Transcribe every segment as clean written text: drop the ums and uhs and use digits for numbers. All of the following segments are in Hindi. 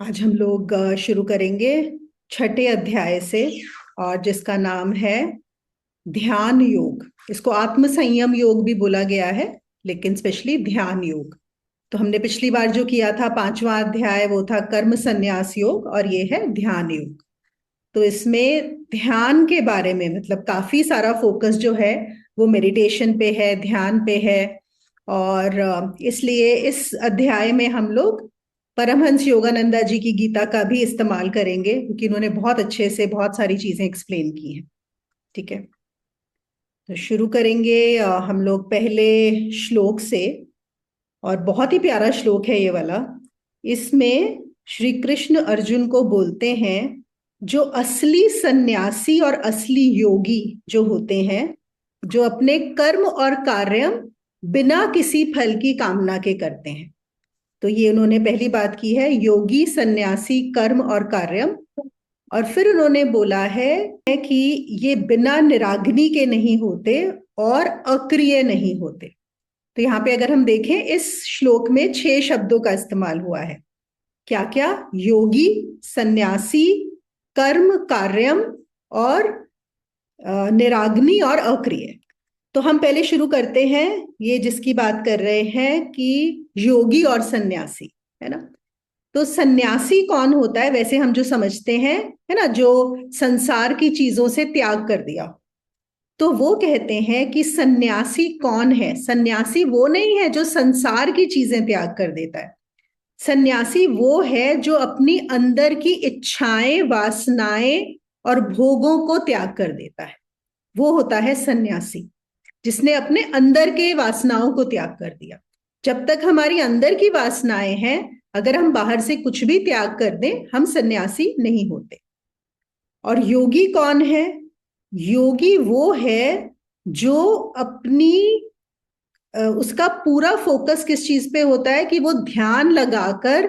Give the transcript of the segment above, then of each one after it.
आज हम लोग शुरू करेंगे छठे अध्याय से, और जिसका नाम है ध्यान योग। इसको आत्म संयम योग भी बोला गया है, लेकिन स्पेशली ध्यान योग। तो हमने पिछली बार जो किया था पांचवा अध्याय, वो था कर्म संन्यास योग, और ये है ध्यान योग। तो इसमें ध्यान के बारे में मतलब काफी सारा फोकस जो है वो मेडिटेशन पे है, ध्यान पे है। और इसलिए इस अध्याय में हम लोग परमहंस योगानंदा जी की गीता का भी इस्तेमाल करेंगे, क्योंकि उन्होंने बहुत अच्छे से बहुत सारी चीजें एक्सप्लेन की हैं। ठीक है, तो शुरू करेंगे हम लोग पहले श्लोक से। और बहुत ही प्यारा श्लोक है ये वाला। इसमें श्री कृष्ण अर्जुन को बोलते हैं, जो असली सन्यासी और असली योगी जो होते हैं, जो अपने कर्म और कार्य बिना किसी फल की कामना के करते हैं। तो ये उन्होंने पहली बात की है, योगी सन्यासी कर्म और कार्य। और फिर उन्होंने बोला है कि ये बिना निराग्नि के नहीं होते और अक्रिय नहीं होते। तो यहाँ पे अगर हम देखें, इस श्लोक में 6 शब्दों का इस्तेमाल हुआ है। क्या क्या? योगी, सन्यासी, कर्म कार्यम, और निराग्नि और अक्रिय। तो हम पहले शुरू करते हैं, ये जिसकी बात कर रहे हैं कि योगी और सन्यासी, है ना। तो सन्यासी कौन होता है? वैसे हम जो समझते हैं, है ना, जो संसार की चीजों से त्याग कर दिया। तो वो कहते हैं कि सन्यासी कौन है? सन्यासी वो नहीं है जो संसार की चीजें त्याग कर देता है। सन्यासी वो है जो अपनी अंदर की इच्छाएं, वासनाएं और भोगों को त्याग कर देता है। वो होता है सन्यासी, जिसने अपने अंदर के वासनाओं को त्याग कर दिया। जब तक हमारी अंदर की वासनाएं हैं, अगर हम बाहर से कुछ भी त्याग कर दें, हम सन्यासी नहीं होते। और योगी कौन है? योगी वो है जो अपनी उसका पूरा फोकस किस चीज पे होता है कि वो ध्यान लगाकर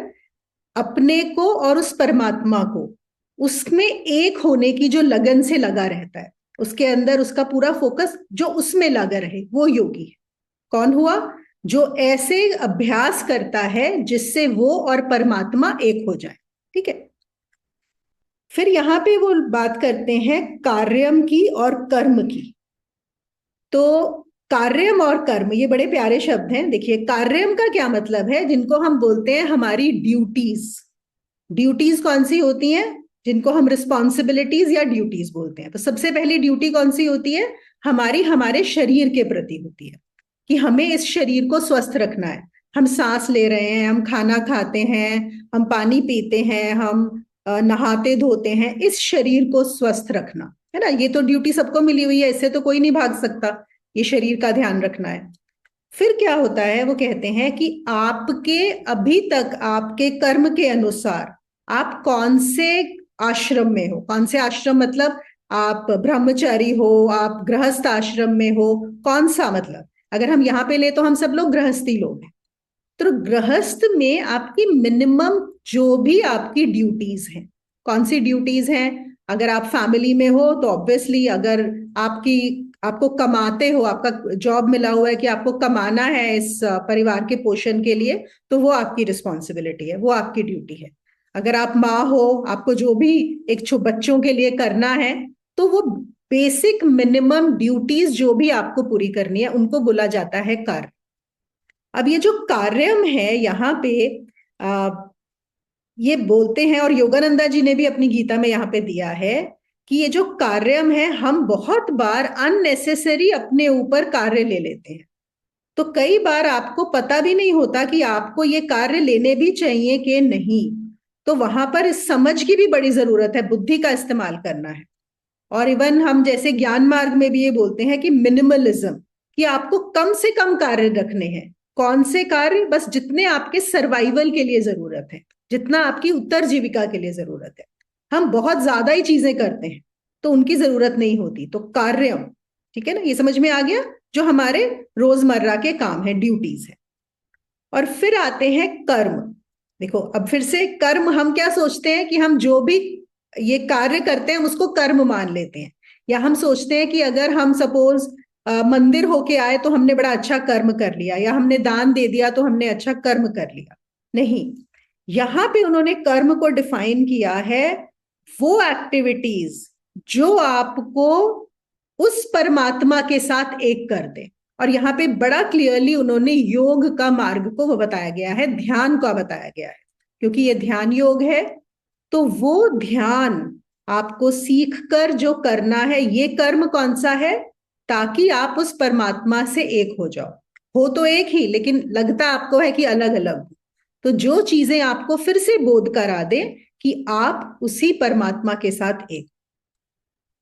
अपने को और उस परमात्मा को, उसमें एक होने की जो लगन से लगा रहता है, उसके अंदर उसका पूरा फोकस जो उसमें लगा रहे, वो योगी है। कौन हुआ? जो ऐसे अभ्यास करता है जिससे वो और परमात्मा एक हो जाए। ठीक है। फिर यहां पे वो बात करते हैं कार्यम की और कर्म की। तो कार्यम और कर्म ये बड़े प्यारे शब्द हैं। देखिए, कार्यम का क्या मतलब है? जिनको हम बोलते हैं हमारी ड्यूटीज। ड्यूटीज कौन सी होती हैं? जिनको हम रिस्पॉन्सिबिलिटीज या ड्यूटीज बोलते हैं। तो सबसे पहली ड्यूटी कौन सी होती है? हमारी हमारे शरीर के प्रति होती है, कि हमें इस शरीर को स्वस्थ रखना है। हम सांस ले रहे हैं, हम खाना खाते हैं, हम पानी पीते हैं, हम नहाते धोते हैं, इस शरीर को स्वस्थ रखना है ना। ये तो ड्यूटी सबको मिली हुई है, इससे तो कोई नहीं भाग सकता। ये शरीर का ध्यान रखना है। फिर क्या होता है? वो कहते हैं कि आपके अभी तक आपके कर्म के अनुसार आप कौन से आश्रम में हो। कौन से आश्रम मतलब आप ब्रह्मचारी हो, आप गृहस्थ आश्रम में हो, कौन सा मतलब? अगर हम यहाँ पे ले तो हम सब लोग गृहस्थी लोग हैं। तो गृहस्थ में आपकी मिनिमम जो भी आपकी ड्यूटीज हैं, कौन सी ड्यूटीज हैं? अगर आप फैमिली में हो तो ऑब्वियसली, अगर आपको कमाते हो, आपका जॉब मिला हुआ है कि आपको कमाना है इस परिवार के पोषण के लिए, तो वो आपकी रिस्पॉन्सिबिलिटी है, वो आपकी ड्यूटी है। अगर आप माँ हो, आपको जो भी एक बच्चों के लिए करना है, तो वो बेसिक मिनिमम ड्यूटीज जो भी आपको पूरी करनी है, उनको बोला जाता है कार्य। अब ये जो कार्यम है यहाँ पे आ, ये बोलते हैं, और योगानंदा जी ने भी अपनी गीता में यहाँ पे दिया है, कि ये जो कार्यम है, हम बहुत बार अननेसेसरी अपने ऊपर कार्य ले लेते हैं। तो कई बार आपको पता भी नहीं होता कि आपको ये कार्य लेने भी चाहिए कि नहीं। तो वहां पर इस समझ की भी बड़ी जरूरत है, बुद्धि का इस्तेमाल करना है। और इवन हम जैसे ज्ञान मार्ग में भी ये बोलते हैं कि मिनिमलिज्म, कि आपको कम से कम कार्य रखने हैं। कौन से कार्य? बस जितने आपके सर्वाइवल के लिए जरूरत है, जितना आपकी उत्तर जीविका के लिए जरूरत है। हम बहुत ज्यादा ही चीजें करते हैं तो उनकी जरूरत नहीं होती। तो कार्य, ठीक है ना, ये समझ में आ गया, जो हमारे रोजमर्रा के काम है, ड्यूटीज है। और फिर आते हैं कर्म। देखो, अब फिर से कर्म, हम क्या सोचते हैं कि हम जो भी ये कार्य करते हैं उसको कर्म मान लेते हैं। या हम सोचते हैं कि अगर हम सपोज मंदिर होके आए तो हमने बड़ा अच्छा कर्म कर लिया, या हमने दान दे दिया तो हमने अच्छा कर्म कर लिया। नहीं, यहां पे उन्होंने कर्म को डिफाइन किया है वो एक्टिविटीज जो आपको उस परमात्मा के साथ एक कर दे। और यहाँ पे बड़ा क्लियरली उन्होंने योग का मार्ग को वो बताया गया है, ध्यान का बताया गया है, क्योंकि ये ध्यान योग है। तो वो ध्यान आपको सीख कर जो करना है, ये कर्म कौन सा है, ताकि आप उस परमात्मा से एक हो जाओ। हो तो एक ही, लेकिन लगता आपको है कि अलग अलग। तो जो चीजें आपको फिर से बोध करा दे कि आप उसी परमात्मा के साथ एक।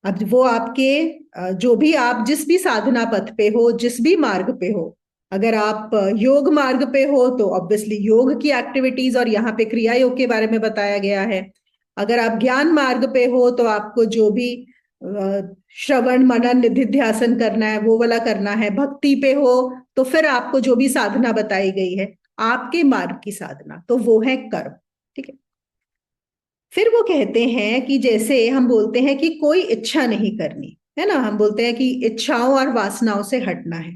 अब वो आपके जो भी आप जिस भी साधना पथ पे हो, जिस भी मार्ग पे हो, अगर आप योग मार्ग पे हो तो ऑब्वियसली योग की एक्टिविटीज और यहाँ पे क्रिया योग के बारे में बताया गया है। अगर आप ज्ञान मार्ग पे हो तो आपको जो भी श्रवण मनन निधिध्यासन करना है वो वाला करना है। भक्ति पे हो तो फिर आपको जो भी साधना बताई गई है आपके मार्ग की साधना, तो वो है कर्म। ठीक है। फिर वो कहते हैं कि जैसे हम बोलते हैं कि कोई इच्छा नहीं करनी है ना, हम बोलते हैं कि इच्छाओं और वासनाओं से हटना है।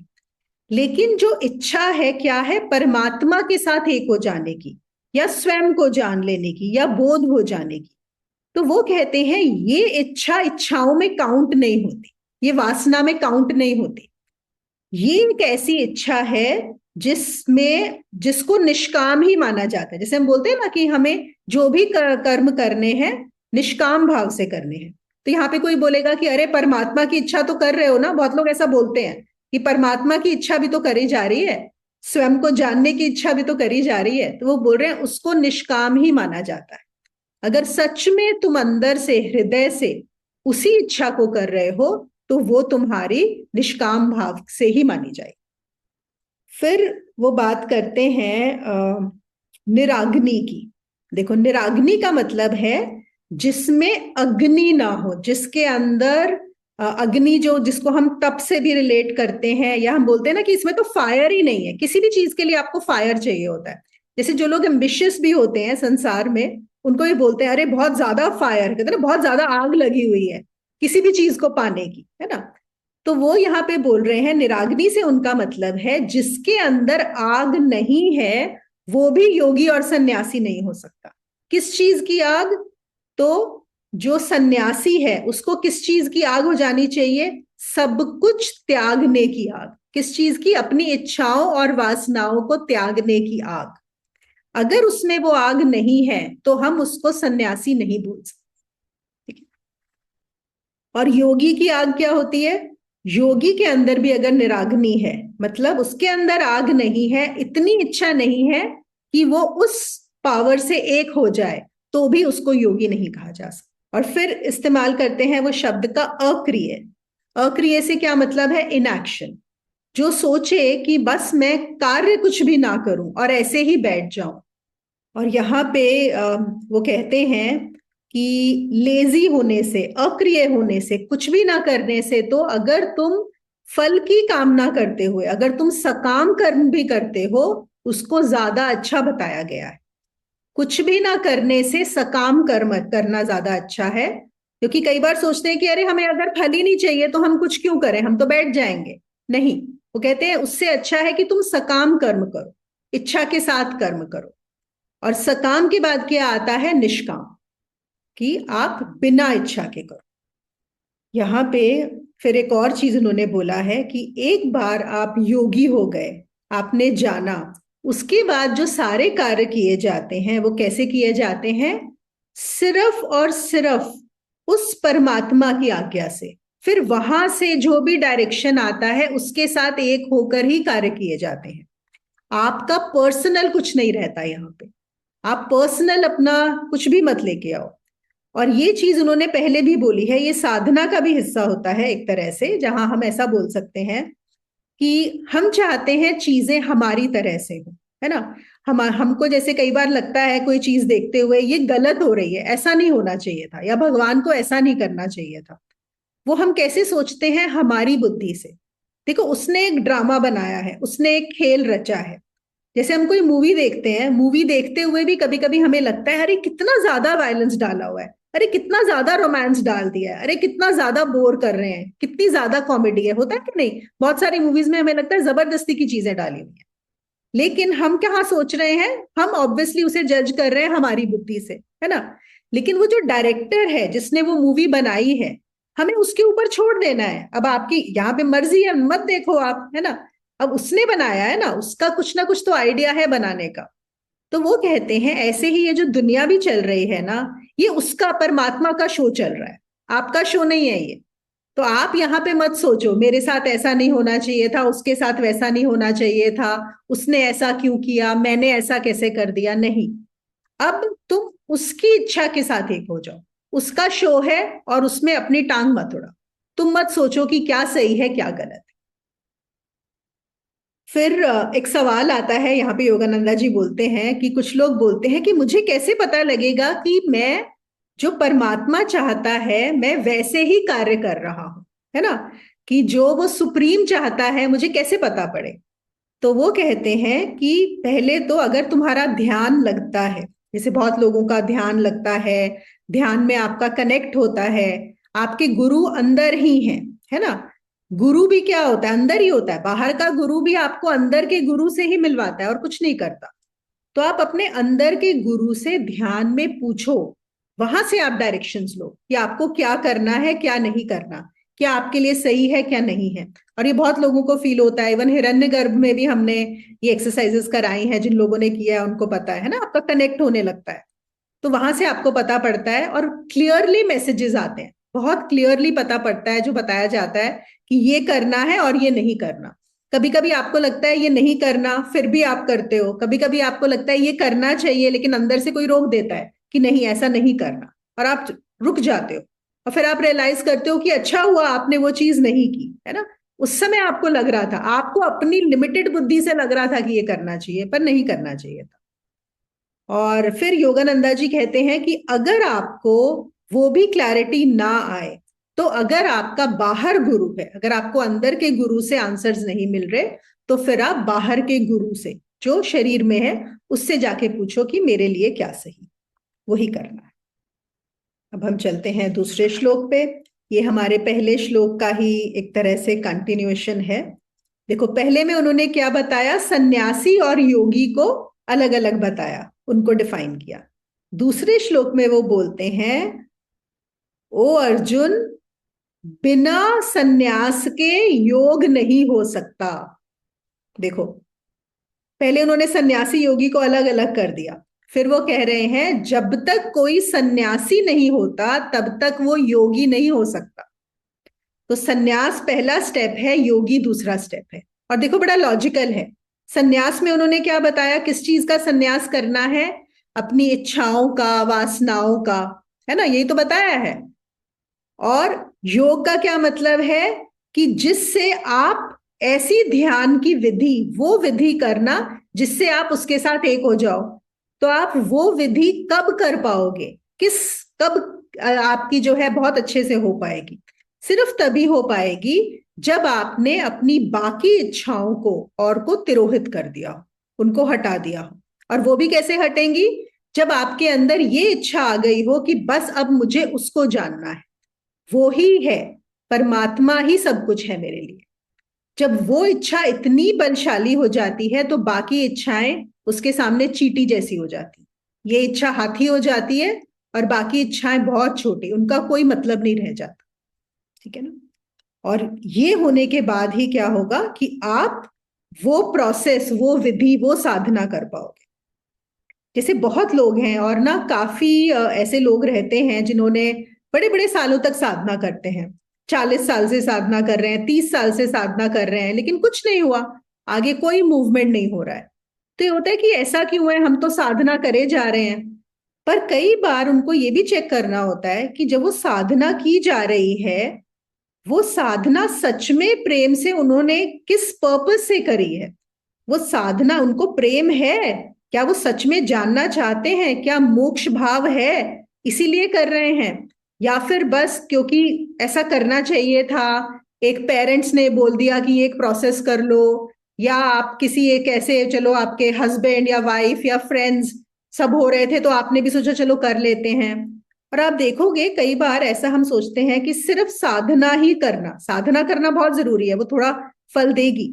लेकिन जो इच्छा है क्या है, परमात्मा के साथ एक हो जाने की, या स्वयं को जान लेने की, या बोध हो जाने की। तो वो कहते हैं ये इच्छा इच्छाओं में काउंट नहीं होती, ये वासना में काउंट नहीं होती। ये एक ऐसी इच्छा है जिसमें जिसको निष्काम ही माना जाता है। जैसे हम बोलते हैं ना कि हमें जो भी कर्म करने हैं निष्काम भाव से करने हैं। तो यहाँ पे कोई बोलेगा कि अरे परमात्मा की इच्छा तो कर रहे हो ना, बहुत लोग ऐसा बोलते हैं कि परमात्मा की इच्छा भी तो करी जा रही है, स्वयं को जानने की इच्छा भी तो करी जा रही है। तो वो बोल रहे हैं उसको निष्काम ही माना जाता है। अगर सच में तुम अंदर से हृदय से उसी इच्छा को कर रहे हो तो वो तुम्हारी निष्काम भाव से ही मानी जाएगी। फिर वो बात करते हैं निराग्नि की। देखो, निराग्नि का मतलब है जिसमें अग्नि ना हो, जिसके अंदर अग्नि, जो जिसको हम तप से भी रिलेट करते हैं, या हम बोलते हैं ना कि इसमें तो फायर ही नहीं है। किसी भी चीज के लिए आपको फायर चाहिए होता है। जैसे जो लोग एम्बिशियस भी होते हैं संसार में, उनको ये बोलते हैं अरे बहुत ज्यादा फायर, कहते हैं ना बहुत ज्यादा आग लगी हुई है किसी भी चीज को पाने की, है ना। तो वो यहाँ पे बोल रहे हैं निराग्नि से उनका मतलब है जिसके अंदर आग नहीं है वो भी योगी और सन्यासी नहीं हो सकता। किस चीज की आग? तो जो सन्यासी है उसको किस चीज की आग हो जानी चाहिए? सब कुछ त्यागने की आग। किस चीज की? अपनी इच्छाओं और वासनाओं को त्यागने की आग। अगर उसमें वो आग नहीं है तो हम उसको सन्यासी नहीं बोल सकते। और योगी की आग क्या होती है? योगी के अंदर भी अगर निराग्नि है, मतलब उसके अंदर आग नहीं है, इतनी इच्छा नहीं है कि वो उस पावर से एक हो जाए, तो भी उसको योगी नहीं कहा जा सकता। और फिर इस्तेमाल करते हैं वो शब्द का अक्रिय। अक्रिय से क्या मतलब है? इनएक्शन। जो सोचे कि बस मैं कार्य कुछ भी ना करूं और ऐसे ही बैठ जाऊं। और यहाँ पे वो कहते हैं कि लेजी होने से, अक्रिय होने से, कुछ भी ना करने से, तो अगर तुम फल की कामना करते हुए अगर तुम सकाम कर्म भी करते हो उसको ज्यादा अच्छा बताया गया है। कुछ भी ना करने से सकाम कर्म करना ज्यादा अच्छा है। क्योंकि कई बार सोचते हैं कि अरे हमें अगर फल ही नहीं चाहिए तो हम कुछ क्यों करें, हम तो बैठ जाएंगे। नहीं, वो कहते हैं उससे अच्छा है कि तुम सकाम कर्म करो, इच्छा के साथ कर्म करो। और सकाम के बाद क्या आता है? निष्काम, कि आप बिना इच्छा के करो। यहाँ पे फिर एक और चीज उन्होंने बोला है कि एक बार आप योगी हो गए, आपने जाना, उसके बाद जो सारे कार्य किए जाते हैं वो कैसे किए जाते हैं? सिर्फ और सिर्फ उस परमात्मा की आज्ञा से। फिर वहां से जो भी डायरेक्शन आता है उसके साथ एक होकर ही कार्य किए जाते हैं। आपका पर्सनल कुछ नहीं रहता यहाँ पे। आप पर्सनल अपना कुछ भी मत लेके आओ। और ये चीज उन्होंने पहले भी बोली है, ये साधना का भी हिस्सा होता है एक तरह से, जहां हम ऐसा बोल सकते हैं कि हम चाहते हैं चीजें हमारी तरह से हो, है ना। हमको जैसे कई बार लगता है कोई चीज देखते हुए ये गलत हो रही है, ऐसा नहीं होना चाहिए था, या भगवान को ऐसा नहीं करना चाहिए था। वो हम कैसे सोचते हैं? हमारी बुद्धि से। देखो, उसने एक ड्रामा बनाया है, उसने एक खेल रचा है। जैसे हम कोई मूवी देखते हैं, मूवी देखते हुए भी कभी कभी हमें लगता है अरे कितना ज्यादा वायलेंस डाला हुआ है, अरे कितना ज्यादा रोमांस डाल दिया है, अरे कितना ज्यादा बोर कर रहे हैं, कितनी ज्यादा कॉमेडी है, होता है कि नहीं? बहुत सारी मूवीज में हमें लगता है जबरदस्ती की चीजें डाली हुई है। लेकिन हम क्या सोच रहे हैं, हम ऑब्वियसली उसे जज कर रहे हैं हमारी बुद्धि से, है ना। लेकिन वो जो डायरेक्टर है जिसने वो मूवी बनाई है, हमें उसके ऊपर छोड़ देना है। अब आपकी यहाँ पे मर्जी है, मत देखो आप, है ना। अब उसने बनाया है ना, उसका कुछ ना कुछ तो आइडिया है बनाने का। तो वो कहते हैं ऐसे ही ये जो दुनिया भी चल रही है ना, ये उसका परमात्मा का शो चल रहा है, आपका शो नहीं है ये। तो आप यहाँ पे मत सोचो मेरे साथ ऐसा नहीं होना चाहिए था, उसके साथ वैसा नहीं होना चाहिए था, उसने ऐसा क्यों किया, मैंने ऐसा कैसे कर दिया, नहीं। अब तुम उसकी इच्छा के साथ एक हो जाओ, उसका शो है और उसमें अपनी टांग मत उड़ाओ। तुम मत सोचो कि क्या सही है क्या गलत है। फिर एक सवाल आता है यहाँ पे, योगानंदा जी बोलते हैं कि कुछ लोग बोलते हैं कि मुझे कैसे पता लगेगा कि मैं जो परमात्मा चाहता है मैं वैसे ही कार्य कर रहा हूं, है ना। कि जो वो सुप्रीम चाहता है मुझे कैसे पता पड़े। तो वो कहते हैं कि पहले तो अगर तुम्हारा ध्यान लगता है, जैसे बहुत लोगों का ध्यान लगता है, ध्यान में आपका कनेक्ट होता है, आपके गुरु अंदर ही हैं, है ना। गुरु भी क्या होता है, अंदर ही होता है। बाहर का गुरु भी आपको अंदर के गुरु से ही मिलवाता है और कुछ नहीं करता। तो आप अपने अंदर के गुरु से ध्यान में पूछो, वहां से आप डायरेक्शंस लो कि आपको क्या करना है क्या नहीं करना, क्या आपके लिए सही है क्या नहीं है। और ये बहुत लोगों को फील होता है, इवन हिरण्यगर्भ में भी हमने ये एक्सरसाइजेस कराई हैं, जिन लोगों ने किया है उनको पता है ना, आपका कनेक्ट होने लगता है। तो वहां से आपको पता पड़ता है और क्लियरली मैसेजेस आते हैं, बहुत क्लियरली पता पड़ता है, जो बताया जाता है कि ये करना है और ये नहीं करना। कभी कभी आपको लगता है ये नहीं करना, फिर भी आप करते हो। कभी कभी आपको लगता है ये करना चाहिए, लेकिन अंदर से कोई रोक देता है कि नहीं ऐसा नहीं करना, और आप रुक जाते हो। और फिर आप रियलाइज करते हो कि अच्छा हुआ आपने वो चीज नहीं की, है ना। उस समय आपको लग रहा था, आपको अपनी लिमिटेड बुद्धि से लग रहा था कि ये करना चाहिए, पर नहीं करना चाहिए था। और फिर योगानंदा जी कहते हैं कि अगर आपको वो भी क्लैरिटी ना आए, तो अगर आपका बाहर गुरु है, अगर आपको अंदर के गुरु से आंसर्स नहीं मिल रहे, तो फिर आप बाहर के गुरु से जो शरीर में है उससे जाके पूछो कि मेरे लिए क्या सही, वही करना है। अब हम चलते हैं दूसरे श्लोक पे। ये हमारे पहले श्लोक का ही एक तरह से कंटिन्यूएशन है। देखो पहले में उन्होंने क्या बताया, सन्यासी और योगी को अलग अलग बताया, उनको डिफाइन किया। दूसरे श्लोक में वो बोलते हैं, ओ अर्जुन, बिना सन्यास के योग नहीं हो सकता। देखो पहले उन्होंने सन्यासी योगी को अलग अलग कर दिया, फिर वो कह रहे हैं जब तक कोई सन्यासी नहीं होता तब तक वो योगी नहीं हो सकता। तो सन्यास पहला स्टेप है, योगी दूसरा स्टेप है। और देखो बड़ा लॉजिकल है। सन्यास में उन्होंने क्या बताया, किस चीज का सन्यास करना है, अपनी इच्छाओं का, वासनाओं का, है ना, यही तो बताया है। और योग का क्या मतलब है कि जिससे आप ऐसी ध्यान की विधि, वो विधि करना जिससे आप उसके साथ एक हो जाओ। तो आप वो विधि कब कर पाओगे, किस, कब आपकी जो है बहुत अच्छे से हो पाएगी, सिर्फ तभी हो पाएगी जब आपने अपनी बाकी इच्छाओं को और को तिरोहित कर दिया हो, उनको हटा दिया हो। और वो भी कैसे हटेंगी, जब आपके अंदर ये इच्छा आ गई हो कि बस अब मुझे उसको जानना है, वो ही है, परमात्मा ही सब कुछ है मेरे लिए। जब वो इच्छा इतनी बलशाली हो जाती है तो बाकी इच्छाएं उसके सामने चींटी जैसी हो जाती, ये इच्छा हाथी हो जाती है और बाकी इच्छाएं बहुत छोटी, उनका कोई मतलब नहीं रह जाता। ठीक है ना। और ये होने के बाद ही क्या होगा कि आप वो प्रोसेस, वो विधि, वो साधना कर पाओगे। जैसे बहुत लोग हैं और ना काफी ऐसे लोग रहते हैं जिन्होंने बड़े बड़े सालों तक साधना करते हैं, 40 साल से साधना कर रहे हैं, 30 साल से साधना कर रहे हैं, लेकिन कुछ नहीं हुआ, आगे कोई मूवमेंट नहीं हो रहा है। तो ये होता है कि ऐसा क्यों है, हम तो साधना करे जा रहे हैं। पर कई बार उनको ये भी चेक करना होता है कि जब वो साधना की जा रही है, वो साधना सच में प्रेम से उन्होंने किस पर्पस से करी है। वो साधना उनको प्रेम है, क्या वो सच में जानना चाहते हैं, क्या मोक्ष भाव है इसीलिए कर रहे हैं, या फिर बस क्योंकि ऐसा करना चाहिए था, एक पेरेंट्स ने बोल दिया कि ये एक प्रोसेस कर लो, या आप किसी एक ऐसे, चलो आपके हस्बैंड या वाइफ या फ्रेंड्स सब हो रहे थे तो आपने भी सोचा चलो कर लेते हैं। और आप देखोगे कई बार ऐसा हम सोचते हैं कि सिर्फ साधना ही करना, साधना करना बहुत जरूरी है, वो थोड़ा फल देगी,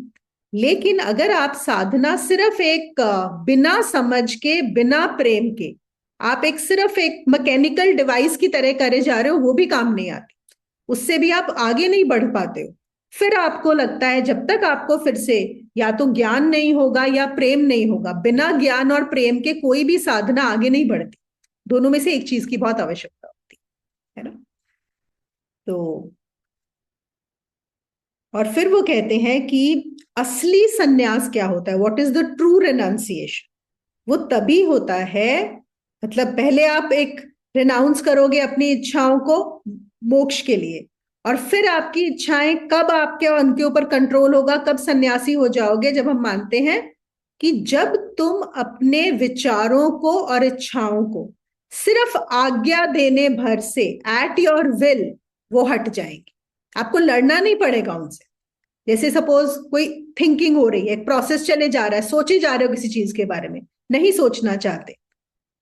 लेकिन अगर आप साधना सिर्फ एक बिना समझ के, बिना प्रेम के, आप एक सिर्फ एक मैकेनिकल डिवाइस की तरह करे जा रहे हो, वो भी काम नहीं आती, उससे भी आप आगे नहीं बढ़ पाते हो। फिर आपको लगता है जब तक आपको फिर से या तो ज्ञान नहीं होगा या प्रेम नहीं होगा, बिना ज्ञान और प्रेम के कोई भी साधना आगे नहीं बढ़ती। दोनों में से एक चीज की बहुत आवश्यकता होती है ना। तो और फिर वो कहते हैं कि असली सन्यास क्या होता है, what is the true renunciation. वो तभी होता है, मतलब पहले आप एक रिनाउंस करोगे अपनी इच्छाओं को मोक्ष के लिए, और फिर आपकी इच्छाएं कब आपके और उनके ऊपर कंट्रोल होगा, कब सन्यासी हो जाओगे, जब हम मानते हैं कि जब तुम अपने विचारों को और इच्छाओं को सिर्फ आज्ञा देने भर से, एट योर विल, वो हट जाएंगे। आपको लड़ना नहीं पड़ेगा उनसे। जैसे सपोज कोई थिंकिंग हो रही है, एक प्रोसेस चले जा रहा है, सोचे जा रहे हो किसी चीज के बारे में, नहीं सोचना चाहते,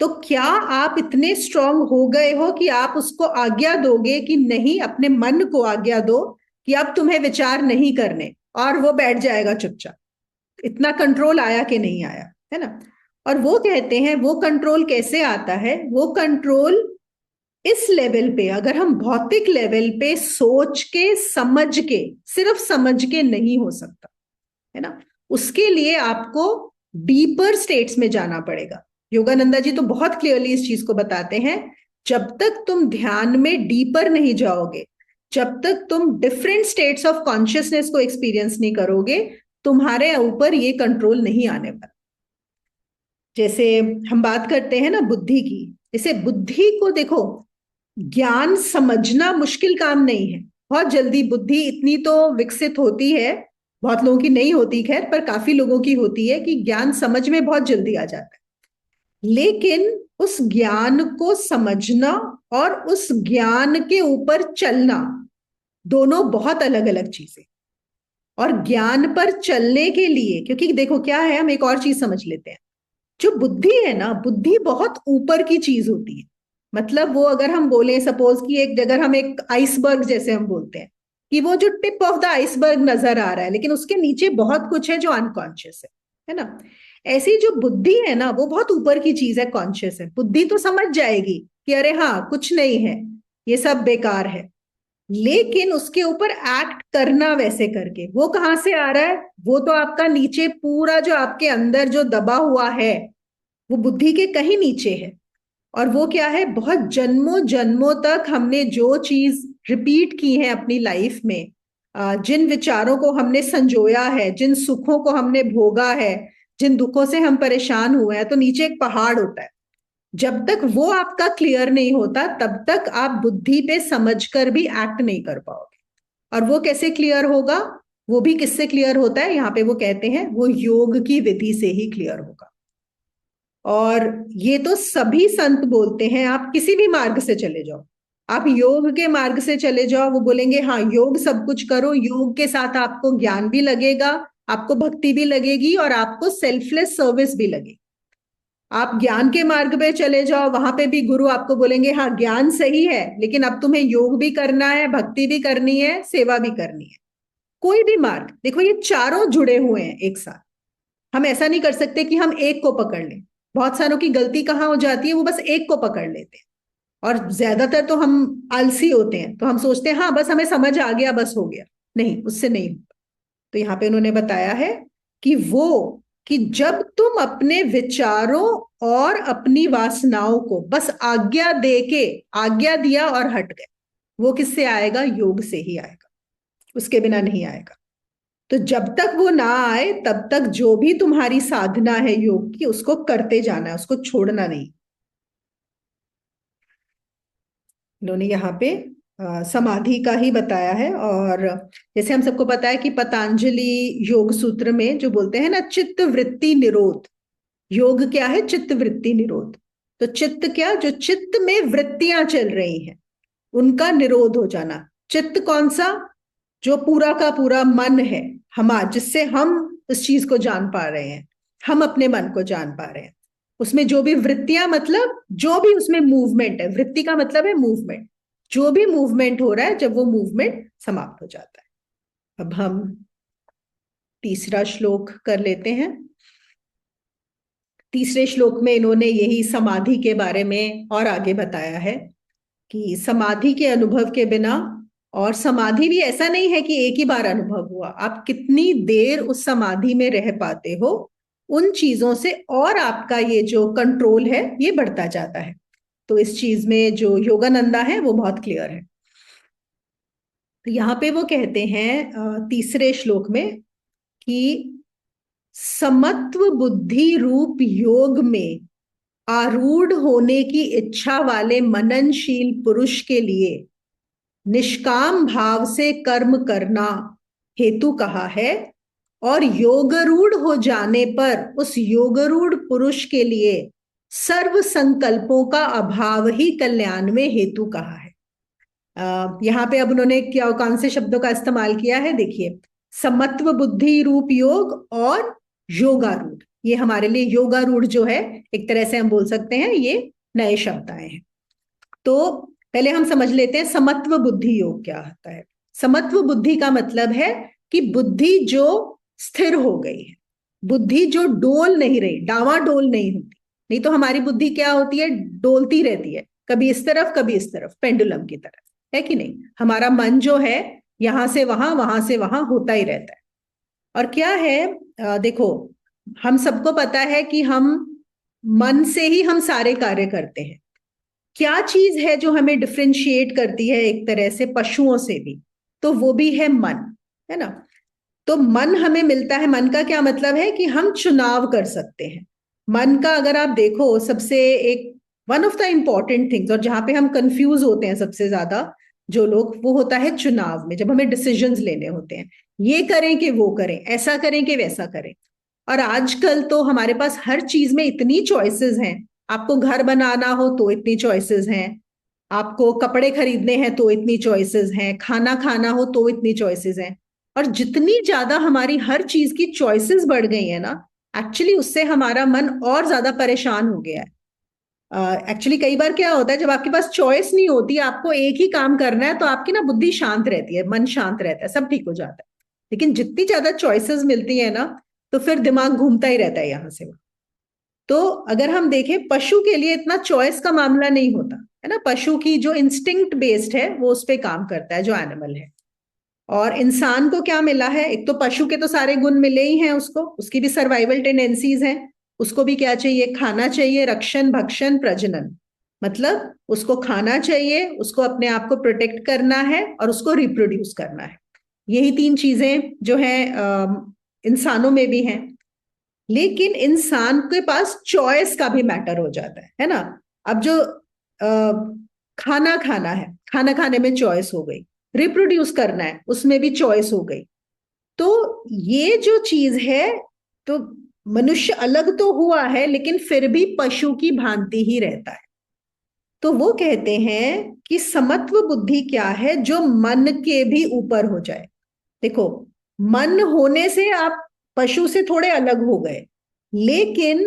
तो क्या आप इतने स्ट्रांग हो गए हो कि आप उसको आज्ञा दोगे कि नहीं, अपने मन को आज्ञा दो कि अब तुम्हें विचार नहीं करने, और वो बैठ जाएगा चुपचाप। इतना कंट्रोल आया कि नहीं आया, है ना। और वो कहते हैं वो कंट्रोल कैसे आता है, वो कंट्रोल इस लेवल पे, अगर हम भौतिक लेवल पे सोच के समझ के, सिर्फ समझ के नहीं हो सकता, है ना। उसके लिए आपको डीपर स्टेट्स में जाना पड़ेगा। योगानंदा जी तो बहुत क्लियरली इस चीज को बताते हैं, जब तक तुम ध्यान में डीपर नहीं जाओगे, जब तक तुम डिफरेंट स्टेट्स ऑफ कॉन्शियसनेस को एक्सपीरियंस नहीं करोगे, तुम्हारे ऊपर ये कंट्रोल नहीं आने वाला। जैसे हम बात करते हैं ना बुद्धि की, जैसे बुद्धि को देखो, ज्ञान समझना मुश्किल काम नहीं है। बहुत जल्दी बुद्धि इतनी तो विकसित होती है, बहुत लोगों की नहीं होती खैर, पर काफी लोगों की होती है कि ज्ञान समझ में बहुत जल्दी आ जाता है। लेकिन उस ज्ञान को समझना और उस ज्ञान के ऊपर चलना, दोनों बहुत अलग अलग चीजें। और ज्ञान पर चलने के लिए, क्योंकि देखो क्या है, हम एक और चीज समझ लेते हैं, जो बुद्धि है ना, बुद्धि बहुत ऊपर की चीज होती है। मतलब वो अगर हम बोले सपोज कि एक, अगर हम एक आइसबर्ग जैसे हम बोलते हैं कि वो जो टिप ऑफ द आइसबर्ग नजर आ रहा है, लेकिन उसके नीचे बहुत कुछ है जो अनकॉन्शियस है ना। ऐसी जो बुद्धि है ना, वो बहुत ऊपर की चीज है, कॉन्शियस है। बुद्धि तो समझ जाएगी कि अरे हाँ कुछ नहीं है, ये सब बेकार है, लेकिन उसके ऊपर एक्ट करना वैसे करके, वो कहां से आ रहा है, वो तो आपका नीचे पूरा जो आपके अंदर जो दबा हुआ है, वो बुद्धि के कहीं नीचे है। और वो क्या है, बहुत जन्मों जन्मों तक हमने जो चीज रिपीट की है अपनी लाइफ में, जिन विचारों को हमने संजोया है, जिन सुखों को हमने भोगा है, जिन दुखों से हम परेशान हुए हैं, तो नीचे एक पहाड़ होता है। जब तक वो आपका क्लियर नहीं होता, तब तक आप बुद्धि पे समझकर भी एक्ट नहीं कर पाओगे। और वो कैसे क्लियर होगा, वो भी किससे क्लियर होता है, यहाँ पे वो कहते हैं वो योग की विधि से ही क्लियर होगा। और ये तो सभी संत बोलते हैं, आप किसी भी मार्ग से चले जाओ, आप योग के मार्ग से चले जाओ, वो बोलेंगे हाँ योग सब कुछ करो, योग के साथ आपको ज्ञान भी लगेगा, आपको भक्ति भी लगेगी, और आपको सेल्फलेस सर्विस भी लगेगी। आप ज्ञान के मार्ग पे चले जाओ, वहां पे भी गुरु आपको बोलेंगे हाँ ज्ञान सही है, लेकिन अब तुम्हें योग भी करना है, भक्ति भी करनी है, सेवा भी करनी है। कोई भी मार्ग देखो, ये चारों जुड़े हुए हैं एक साथ। हम ऐसा नहीं कर सकते कि हम एक को पकड़ लें। बहुत सारों की गलती कहाँ हो जाती है, वो बस एक को पकड़ लेते हैं। और ज्यादातर तो हम आलसी होते हैं, तो हम सोचते हैं हाँ बस हमें समझ आ गया, बस हो गया। नहीं, उससे नहीं होता। तो यहाँ पे उन्होंने बताया है कि वो, कि जब तुम अपने विचारों और अपनी वासनाओं को बस आज्ञा दे के, आज्ञा दिया और हट गए, वो किससे आएगा, योग से ही आएगा, उसके बिना नहीं आएगा। तो जब तक वो ना आए, तब तक जो भी तुम्हारी साधना है योग की, उसको करते जाना है, उसको छोड़ना नहीं। इन्होंने यहाँ पे समाधि का ही बताया है। और जैसे हम सबको पता है कि पतंजलि योग सूत्र में जो बोलते हैं ना, चित्त वृत्ति निरोध, योग क्या है, चित्त वृत्ति निरोध। तो चित्त क्या, जो चित्त में वृत्तियां चल रही हैं, उनका निरोध हो जाना। चित्त कौन सा, जो पूरा का पूरा मन है हमारा, जिससे हम उस चीज को जान पा रहे हैं, हम अपने मन को जान पा रहे हैं। उसमें जो भी वृत्तियां, मतलब जो भी उसमें मूवमेंट है, वृत्ति का मतलब है मूवमेंट, जो भी मूवमेंट हो रहा है, जब वो मूवमेंट समाप्त हो जाता है। अब हम तीसरा श्लोक कर लेते हैं। तीसरे श्लोक में इन्होंने यही समाधि के बारे में और आगे बताया है कि समाधि के अनुभव के बिना, और समाधि भी ऐसा नहीं है कि एक ही बार अनुभव हुआ, आप कितनी देर उस समाधि में रह पाते हो, उन चीजों से और आपका ये जो कंट्रोल है ये बढ़ता जाता है। तो इस चीज में जो योगानंदा है वो बहुत क्लियर है। तो यहाँ पे वो कहते हैं तीसरे श्लोक में कि समत्व बुद्धि रूप योग में आरूढ़ होने की इच्छा वाले मननशील पुरुष के लिए निष्काम भाव से कर्म करना हेतु कहा है, और योगरूढ़ हो जाने पर उस योगरूढ़ पुरुष के लिए सर्व संकल्पों का अभाव ही कल्याण में हेतु कहा है। यहाँ पे अब उन्होंने क्या कौन से शब्दों का इस्तेमाल किया है, देखिए, समत्व बुद्धि रूप योग और योगारूढ़। ये हमारे लिए योगारूढ़ जो है, एक तरह से हम बोल सकते हैं ये नए शब्द आए हैं। तो पहले हम समझ लेते हैं समत्व बुद्धि योग क्या होता है। समत्व बुद्धि का मतलब है कि बुद्धि जो स्थिर हो गई है, बुद्धि जो डोल नहीं रही, डावाडोल नहीं होती। नहीं तो हमारी बुद्धि क्या होती है, डोलती रहती है, कभी इस तरफ कभी इस तरफ, पेंडुलम की तरह, है कि नहीं। हमारा मन जो है यहां से वहां होता ही रहता है। और क्या है, देखो, हम सबको पता है कि हम मन से ही हम सारे कार्य करते हैं। क्या चीज है जो हमें डिफ्रेंशिएट करती है एक तरह से पशुओं से भी, तो वो भी है मन, है ना। तो मन हमें मिलता है, मन का क्या मतलब है कि हम चुनाव कर सकते हैं। मन का अगर आप देखो, सबसे एक one of the important things, और जहां पे हम कंफ्यूज होते हैं सबसे ज्यादा जो लोग, वो होता है चुनाव में, जब हमें डिसीजंस लेने होते हैं, ये करें कि वो करें, ऐसा करें कि वैसा करें। और आजकल तो हमारे पास हर चीज में इतनी चॉइसेस हैं। आपको घर बनाना हो तो इतनी चॉइसेस हैं, आपको कपड़े खरीदने हैं तो इतनी चॉइसेस हैं, खाना खाना हो तो इतनी चॉइसेस हैं। और जितनी ज्यादा हमारी हर चीज की चॉइसेस बढ़ गई है ना, एक्चुअली उससे हमारा मन और ज्यादा परेशान हो गया है। एक्चुअली कई बार क्या होता है, जब आपके पास चॉइस नहीं होती, आपको एक ही काम करना है, तो आपकी ना बुद्धि शांत रहती है, मन शांत रहता है, सब ठीक हो जाता है। लेकिन जितनी ज्यादा चॉइसेस मिलती है ना, तो फिर दिमाग घूमता ही रहता है यहां से वहां। तो अगर हम देखें, पशु के लिए इतना चॉइस का मामला नहीं होता है ना। पशु की जो इंस्टिंक्ट बेस्ड है वो उस पर काम करता है, जो एनिमल है। और इंसान को क्या मिला है, एक तो पशु के तो सारे गुण मिले ही हैं उसको, उसकी भी सर्वाइवल टेंडेंसीज हैं। उसको भी क्या चाहिए, खाना चाहिए, रक्षण भक्षण प्रजनन, मतलब उसको खाना चाहिए, उसको अपने आप को प्रोटेक्ट करना है, और उसको रिप्रोड्यूस करना है। यही तीन चीजें जो है इंसानों में भी हैं। लेकिन इंसान के पास चॉइस का भी मैटर हो जाता है ना। अब जो खाना खाना है, खाना खाने में चॉइस हो गई, रिप्रोड्यूस करना है उसमें भी चॉइस हो गई। तो ये जो चीज है, तो मनुष्य अलग तो हुआ है लेकिन फिर भी पशु की भांति ही रहता है। तो वो कहते हैं कि समत्व बुद्धि क्या है, जो मन के भी ऊपर हो जाए। देखो, मन होने से आप पशु से थोड़े अलग हो गए, लेकिन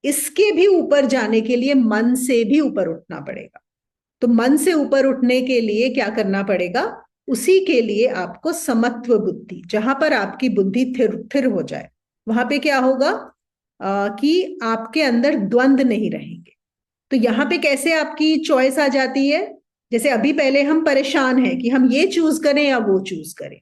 इसके भी ऊपर जाने के लिए मन से भी ऊपर उठना पड़ेगा। तो मन से ऊपर उठने के लिए क्या करना पड़ेगा, उसी के लिए आपको समत्व बुद्धि, जहां पर आपकी बुद्धि थिर थिर हो जाए, वहां पे क्या होगा, कि आपके अंदर द्वंद नहीं रहेंगे। तो यहाँ पे कैसे आपकी चॉइस आ जाती है, जैसे अभी पहले हम परेशान हैं कि हम ये चूज करें या वो चूज करें।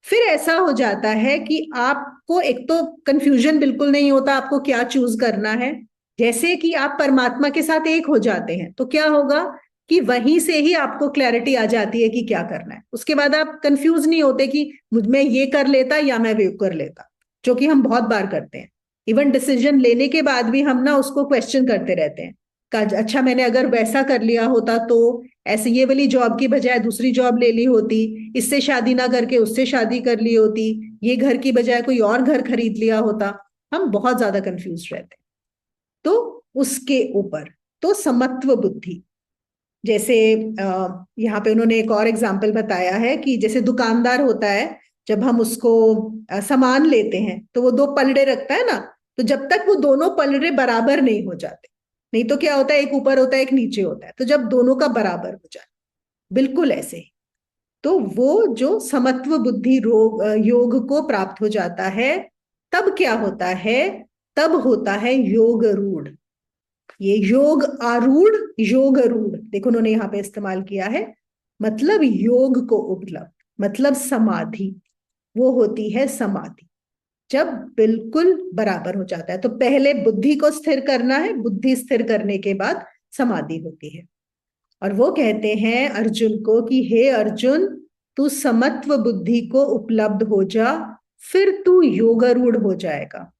फिर ऐसा हो जाता है कि आपको एक तो कंफ्यूजन बिल्कुल नहीं होता आपको क्या चूज करना है। जैसे कि आप परमात्मा के साथ एक हो जाते हैं, तो क्या होगा कि वहीं से ही आपको क्लैरिटी आ जाती है कि क्या करना है। उसके बाद आप कंफ्यूज नहीं होते कि मुझ में ये कर लेता या मैं वो कर लेता, जो कि हम बहुत बार करते हैं। इवन डिसीजन लेने के बाद भी हम ना उसको क्वेश्चन करते रहते हैं, अच्छा मैंने अगर वैसा कर लिया होता तो, ऐसे ये वाली जॉब की बजाय दूसरी जॉब ले ली होती, इससे शादी ना करके उससे शादी कर ली होती, ये घर की बजाय कोई और घर खरीद लिया होता। हम बहुत ज्यादा कंफ्यूज रहते हैं। तो उसके ऊपर तो समत्व बुद्धि, जैसे यहाँ पे उन्होंने एक और एग्जाम्पल बताया है कि जैसे दुकानदार होता है, जब हम उसको सामान लेते हैं तो वो दो पलड़े रखता है ना, तो जब तक वो दोनों पलड़े बराबर नहीं हो जाते, नहीं तो क्या होता है, एक ऊपर होता है एक नीचे होता है, तो जब दोनों का बराबर हो जाए, बिल्कुल ऐसे ही तो वो जो समत्व बुद्धि योग को प्राप्त हो जाता है, तब क्या होता है? तब होता है योग रूढ़। ये योग आरूढ़, योग रूढ़, देखो उन्होंने यहां पे इस्तेमाल किया है। मतलब योग को उपलब्ध, मतलब समाधि, वो होती है समाधि जब बिल्कुल बराबर हो जाता है। तो पहले बुद्धि को स्थिर करना है, बुद्धि स्थिर करने के बाद समाधि होती है। और वो कहते हैं अर्जुन को कि हे अर्जुन, तू समत्व बुद्धि को उपलब्ध हो जा, फिर तू योगारूढ़ हो जाएगा।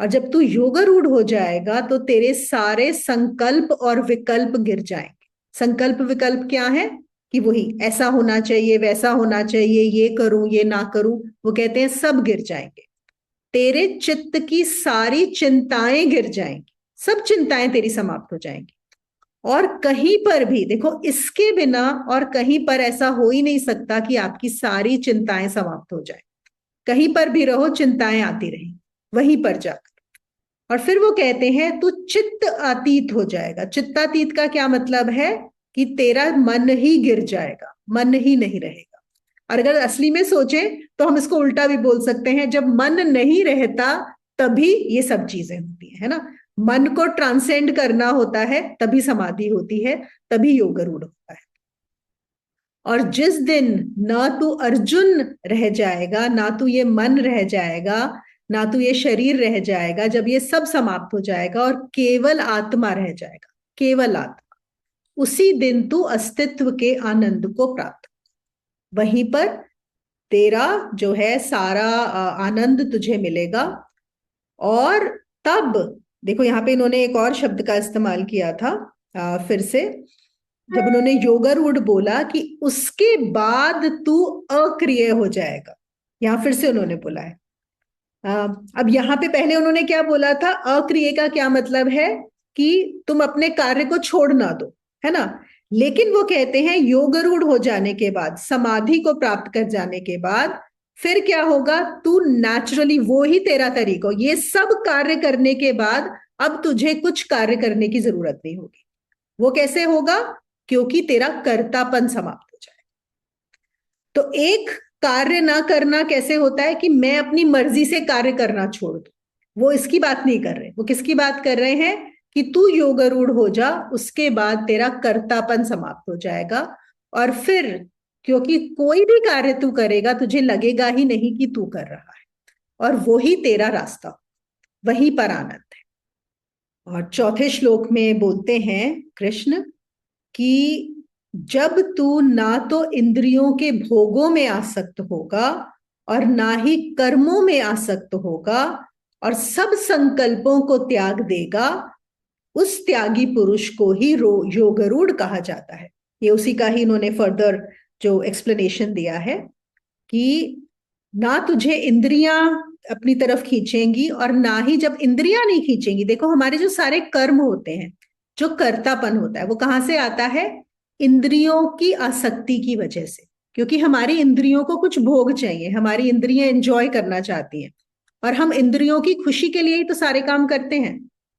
और जब तू योगारूढ़ हो जाएगा तो तेरे सारे संकल्प और विकल्प गिर जाएंगे। संकल्प विकल्प क्या है? कि वही ऐसा होना चाहिए, वैसा होना चाहिए, ये करूं, ये ना करूं, वो कहते हैं सब गिर जाएंगे। तेरे चित्त की सारी चिंताएं गिर जाएंगी, सब चिंताएं तेरी समाप्त हो जाएंगी। और कहीं पर भी देखो, इसके बिना और कहीं पर ऐसा हो ही नहीं सकता कि आपकी सारी चिंताएं समाप्त हो जाए। कहीं पर भी रहो, चिंताएं आती रही वहीं पर जाकर। और फिर वो कहते हैं तू चित्त अतीत हो जाएगा। चित्तातीत का क्या मतलब है? कि तेरा मन ही गिर जाएगा, मन ही नहीं रहेगा। और अगर असली में सोचे तो हम इसको उल्टा भी बोल सकते हैं, जब मन नहीं रहता तभी ये सब चीजें होती है ना। मन को ट्रांसेंड करना होता है, तभी समाधि होती है, तभी योगारूढ़ होता है। और जिस दिन ना तू अर्जुन रह जाएगा, ना तू ये मन रह जाएगा, ना तू ये शरीर रह जाएगा, जब ये सब समाप्त हो जाएगा और केवल आत्मा रह जाएगा, केवल आत्मा, उसी दिन तू अस्तित्व के आनंद को प्राप्त, वहीं पर तेरा जो है सारा आनंद तुझे मिलेगा। और तब देखो, यहां पे इन्होंने एक और शब्द का इस्तेमाल किया था, फिर से जब उन्होंने योगारूढ़ बोला कि उसके बाद तू अक्रिय हो जाएगा, यहां फिर से उन्होंने बोला है। अब यहां पे पहले उन्होंने क्या बोला था? अक्रिय का क्या मतलब है? कि तुम अपने कार्य को छोड़ ना दो, है ना। लेकिन वो कहते हैं योगारूढ़ हो जाने के बाद, समाधि को प्राप्त कर जाने के बाद फिर क्या होगा? तू नेचुरली, वो ही तेरा तरीका, ये सब कार्य करने के बाद अब तुझे कुछ कार्य करने की जरूरत नहीं होगी। वो कैसे होगा? क्योंकि तेरा कर्तापन समाप्त हो जाए। तो एक कार्य ना करना कैसे होता है? कि मैं अपनी मर्जी से कार्य करना छोड़ दूं। वो इसकी बात नहीं कर रहे, वो किसकी बात कर रहे हैं? कि तू योगारूढ़ हो जा, उसके बाद तेरा कर्तापन समाप्त हो जाएगा। और फिर क्योंकि कोई भी कार्य तू करेगा तुझे लगेगा ही नहीं कि तू कर रहा है, और वो ही तेरा रास्ता, वहीं पर आनंद है। और चौथे श्लोक में बोलते हैं कृष्ण कि जब तू ना तो इंद्रियों के भोगों में आसक्त होगा और ना ही कर्मों में आसक्त होगा, और सब संकल्पों को त्याग देगा, उस त्यागी पुरुष को ही योगारूढ़ कहा जाता है। ये उसी का ही इन्होंने फर्दर जो एक्सप्लेनेशन दिया है कि ना तुझे इंद्रियां अपनी तरफ खींचेंगी और ना ही, जब इंद्रियां नहीं खींचेंगी, देखो हमारे जो सारे कर्म होते हैं, जो कर्तापन होता है, वो कहां से आता है? इंद्रियों की आसक्ति की वजह से। क्योंकि हमारी इंद्रियों को कुछ भोग चाहिए, हमारी इंद्रियां एंजॉय करना चाहती हैं, और हम इंद्रियों की खुशी के लिए ही तो सारे काम करते हैं।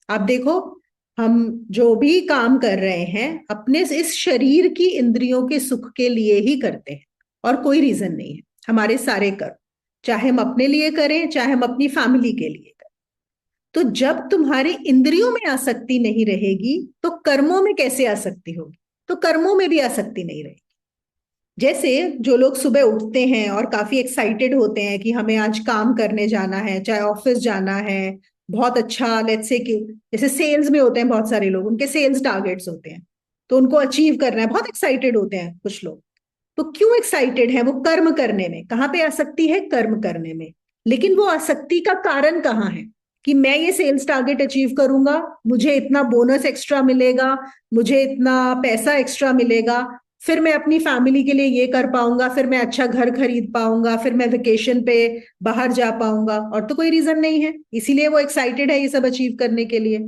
आप देखो, हम जो भी काम कर रहे हैं अपने इस शरीर की इंद्रियों के सुख के लिए ही करते हैं, और कोई रीजन नहीं है। हमारे सारे कर्म, चाहे हम अपने लिए करें चाहे हम अपनी फैमिली के लिए करें। तो जब तुम्हारी इंद्रियों में आसक्ति नहीं रहेगी तो कर्मों में कैसे आसक्ति होगी? तो कर्मों में भी आसक्ति नहीं रहेगी। जैसे जो लोग सुबह उठते हैं और काफी एक्साइटेड होते हैं कि हमें आज काम करने जाना है, चाहे ऑफिस जाना है, बहुत अच्छा, लेट्स से कि जैसे सेल्स में होते हैं बहुत सारे लोग, उनके सेल्स टारगेट्स होते हैं, तो उनको अचीव करना है, बहुत एक्साइटेड होते हैं कुछ लोग। तो क्यों एक्साइटेड है? वो कर्म करने में। कहां पे आसक्ति है? कर्म करने में। लेकिन वो आसक्ति का कारण कहाँ है? कि मैं ये सेल्स टारगेट अचीव करूंगा, मुझे इतना बोनस एक्स्ट्रा मिलेगा, मुझे इतना पैसा एक्स्ट्रा मिलेगा, फिर मैं अपनी फैमिली के लिए ये कर पाऊंगा, फिर मैं अच्छा घर खरीद पाऊंगा, फिर मैं वेकेशन पे बाहर जा पाऊंगा, और तो कोई रीजन नहीं है। इसीलिए वो एक्साइटेड है ये सब अचीव करने के लिए।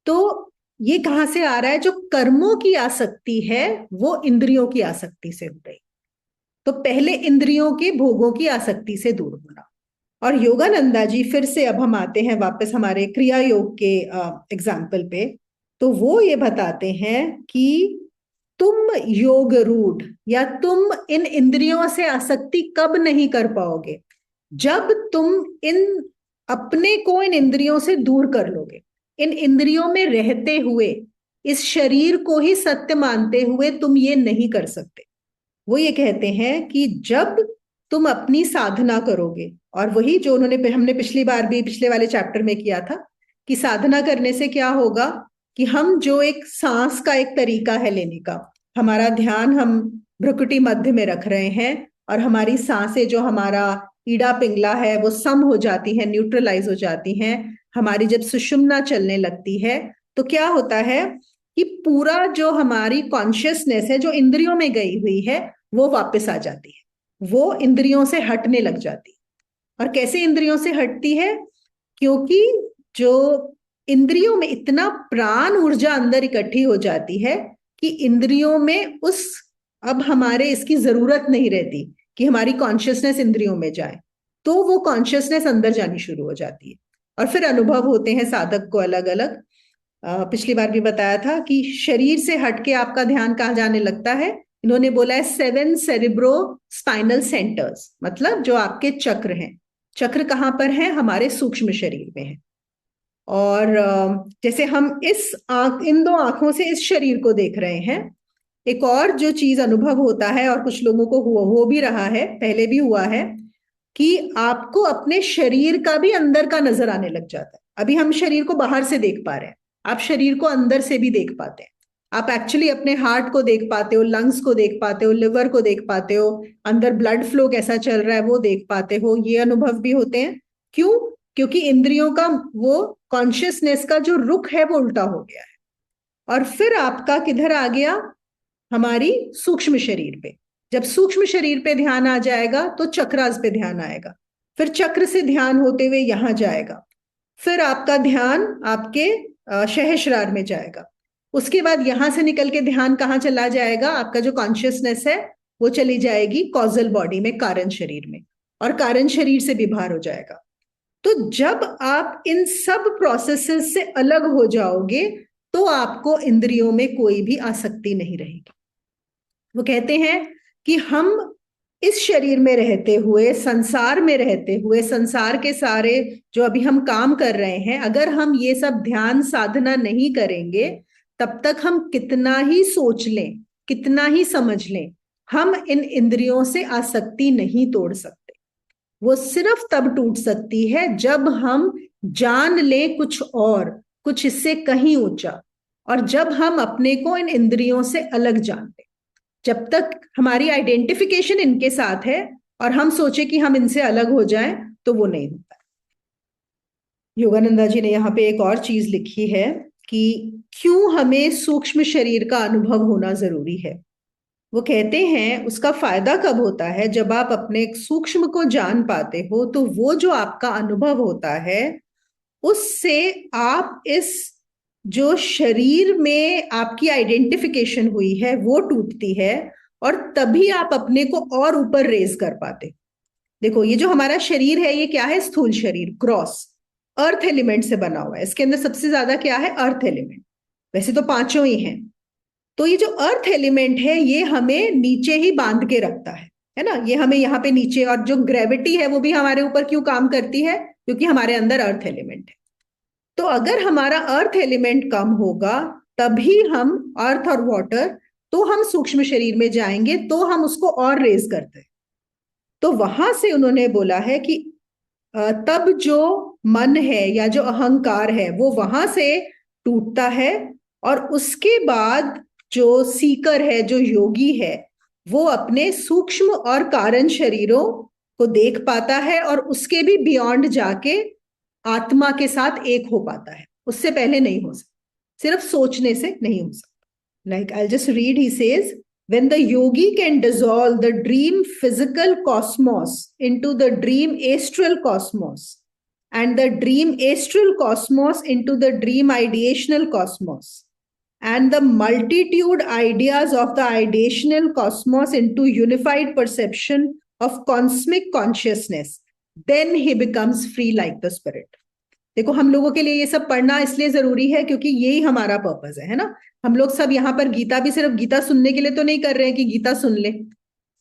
तो ये कहां से आ रहा है? जो कर्मों की आसक्ति है वो इंद्रियों की आसक्ति से हो रही। तो पहले इंद्रियों के भोगों की आसक्ति से दूर होना। और योगानंदा जी, फिर से अब हम आते हैं वापस हमारे क्रिया योग के एग्जाम्पल पे। तो वो ये बताते हैं कि तुम योग रूढ़ या तुम इन इंद्रियों से आसक्ति कब नहीं कर पाओगे? जब तुम इन अपने को इन इंद्रियों से दूर कर लोगे। इन इंद्रियों में रहते हुए, इस शरीर को ही सत्य मानते हुए तुम ये नहीं कर सकते। वो ये कहते हैं कि जब तुम अपनी साधना करोगे, और वही जो हमने पिछली बार भी पिछले वाले चैप्टर में किया था, कि साधना करने से क्या होगा कि हम जो एक सांस का एक तरीका है लेने का, हमारा ध्यान हम भ्रुकुटी मध्य में रख रहे हैं और हमारी सांसें जो हमारा ईड़ा पिंगला है वो सम हो जाती है, न्यूट्रलाइज हो जाती हैं। हमारी जब सुषुम्ना चलने लगती है तो क्या होता है कि पूरा जो हमारी कॉन्शियसनेस है जो इंद्रियों में गई हुई है वो वापस आ जाती है, वो इंद्रियों से हटने लग जाती है। और कैसे इंद्रियों से हटती है? क्योंकि जो इंद्रियों में इतना प्राण ऊर्जा अंदर इकट्ठी हो जाती है कि इंद्रियों में उस अब हमारे इसकी जरूरत नहीं रहती कि हमारी कॉन्शियसनेस इंद्रियों में जाए, तो वो कॉन्शियसनेस अंदर जानी शुरू हो जाती है। और फिर अनुभव होते हैं साधक को अलग अलग। पिछली बार भी बताया था कि शरीर से हटके आपका ध्यान कहाँ जाने लगता है। इन्होंने बोला है 7 सेरिब्रो स्पाइनल सेंटर्स, मतलब जो आपके चक्र हैं। चक्र कहाँ पर है? हमारे सूक्ष्म शरीर में है। और जैसे हम इन दो आंखों से इस शरीर को देख रहे हैं, एक और जो चीज अनुभव होता है, और कुछ लोगों को हो भी रहा है, पहले भी हुआ है, कि आपको अपने शरीर का भी अंदर का नजर आने लग जाता है। अभी हम शरीर को बाहर से देख पा रहे हैं, आप शरीर को अंदर से भी देख पाते हैं। आप एक्चुअली अपने हार्ट को देख पाते हो, लंग्स को देख पाते हो, लिवर को देख पाते हो, अंदर ब्लड फ्लो कैसा चल रहा है वो देख पाते हो। ये अनुभव भी होते हैं। क्यों? क्योंकि इंद्रियों का वो कॉन्शियसनेस का जो रुख है वो उल्टा हो गया है। और फिर आपका किधर आ गया? हमारी सूक्ष्म शरीर पे। जब सूक्ष्म शरीर पे ध्यान आ जाएगा तो चक्रास पे ध्यान आएगा, फिर चक्र से ध्यान होते हुए यहां जाएगा, फिर आपका ध्यान आपके सहस्रार में जाएगा। उसके बाद यहां से निकल के ध्यान कहाँ चला जाएगा? आपका जो कॉन्शियसनेस है वो चली जाएगी कॉजल बॉडी में, कारण शरीर में, और कारण शरीर से भी बाहर हो जाएगा। तो जब आप इन सब प्रोसेसेस से अलग हो जाओगे तो आपको इंद्रियों में कोई भी आसक्ति नहीं रहेगी। वो कहते हैं कि हम इस शरीर में रहते हुए, संसार में रहते हुए, संसार के सारे जो अभी हम काम कर रहे हैं, अगर हम ये सब ध्यान साधना नहीं करेंगे, तब तक हम कितना ही सोच लें, कितना ही समझ लें, हम इन इंद्रियों से आसक्ति नहीं तोड़ सकते। वो सिर्फ तब टूट सकती है जब हम जान लें कुछ और, कुछ इससे कहीं ऊंचा, और जब हम अपने को इन इंद्रियों से अलग जान लें। जब तक हमारी आइडेंटिफिकेशन इनके साथ है और हम सोचे कि हम इनसे अलग हो जाएं, तो वो नहीं होता। योगानंदा जी ने यहाँ पे एक और चीज लिखी है कि क्यों हमें सूक्ष्म शरीर का अनुभव होना जरूरी है। वो कहते हैं उसका फायदा कब होता है? जब आप अपने सूक्ष्म को जान पाते हो तो वो जो आपका अनुभव होता है उससे आप इस जो शरीर में आपकी आइडेंटिफिकेशन हुई है वो टूटती है, और तभी आप अपने को और ऊपर रेज कर पाते। देखो ये जो हमारा शरीर है ये क्या है? स्थूल शरीर, ग्रॉस अर्थ एलिमेंट से बना हुआ है। इसके अंदर सबसे ज्यादा क्या है? Earth element. वैसे तो पांचों ही हैं। तो ये जो अर्थ एलिमेंट है ये हमें नीचे ही बांध के रखता है ना? ये हमें यहाँ पे नीचे, और जो ग्रेविटी है वो भी हमारे ऊपर क्यों काम करती है? क्योंकि हमारे अंदर अर्थ एलिमेंट है। तो अगर हमारा अर्थ एलिमेंट कम होगा तभी हम अर्थ और वाटर, तो हम सूक्ष्म शरीर में जाएंगे, तो हम उसको और रेज करते हैं। तो वहां से उन्होंने बोला है कि तब जो मन है या जो अहंकार है वो वहां से टूटता है, और उसके बाद जो सीकर है, जो योगी है, वो अपने सूक्ष्म और कारण शरीरों को देख पाता है और उसके भी बियॉन्ड जाके आत्मा के साथ एक हो पाता है। उससे पहले नहीं हो सकता, सिर्फ सोचने से नहीं हो सकता। Like I just read, he says when the yogi can dissolve the dream physical cosmos into the dream astral cosmos, and the dream astral cosmos into the dream ideational cosmos, and the multitude ideas of the ideational cosmos into unified perception of cosmic consciousness, then he becomes free like the spirit. देखो हम लोगों के लिए ये सब पढ़ना इसलिए जरूरी है क्योंकि यही हमारा पर्पस है ना। हम लोग सब यहाँ पर गीता भी सिर्फ गीता सुनने के लिए तो नहीं कर रहे हैं कि गीता सुन ले।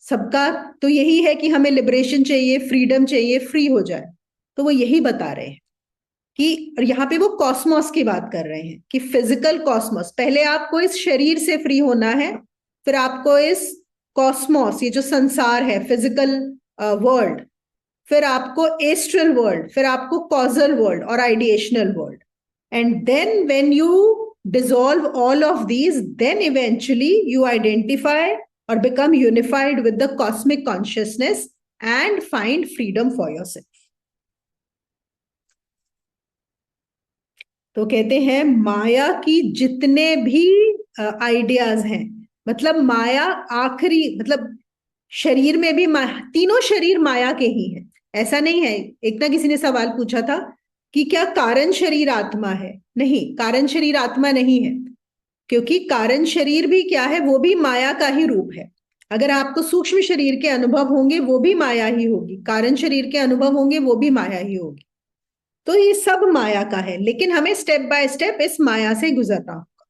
सबका तो यही है कि हमें लिबरेशन चाहिए, फ्रीडम चाहिए, फ्री हो जाए। तो वो यही बता रहे हैं कि, और यहाँ पे वो कॉस्मोस की बात कर रहे हैं कि फिजिकल कॉस्मोस, पहले आपको इस शरीर से फ्री होना है, फिर आपको इस कॉस्मोस, ये जो संसार है, फिजिकल वर्ल्ड, फिर आपको एस्ट्रल वर्ल्ड, फिर आपको कॉजल वर्ल्ड और ideational world. And then when you dissolve all of these, then eventually you identify or become unified with the cosmic consciousness and find freedom for yourself. तो कहते हैं माया की जितने भी आइडियाज हैं, मतलब माया आखिरी, मतलब शरीर में भी तीनों शरीर माया के ही हैं। ऐसा नहीं है, एक ना किसी ने सवाल पूछा था कि क्या कारण शरीर आत्मा है? नहीं, कारण शरीर आत्मा नहीं है, क्योंकि कारण शरीर भी क्या है, वो भी माया का ही रूप है। अगर आपको सूक्ष्म शरीर के अनुभव होंगे वो भी माया ही होगी, कारण शरीर के अनुभव होंगे वो भी माया ही होगी। तो ये सब माया का है, लेकिन हमें स्टेप बाय स्टेप इस माया से गुजरना होगा।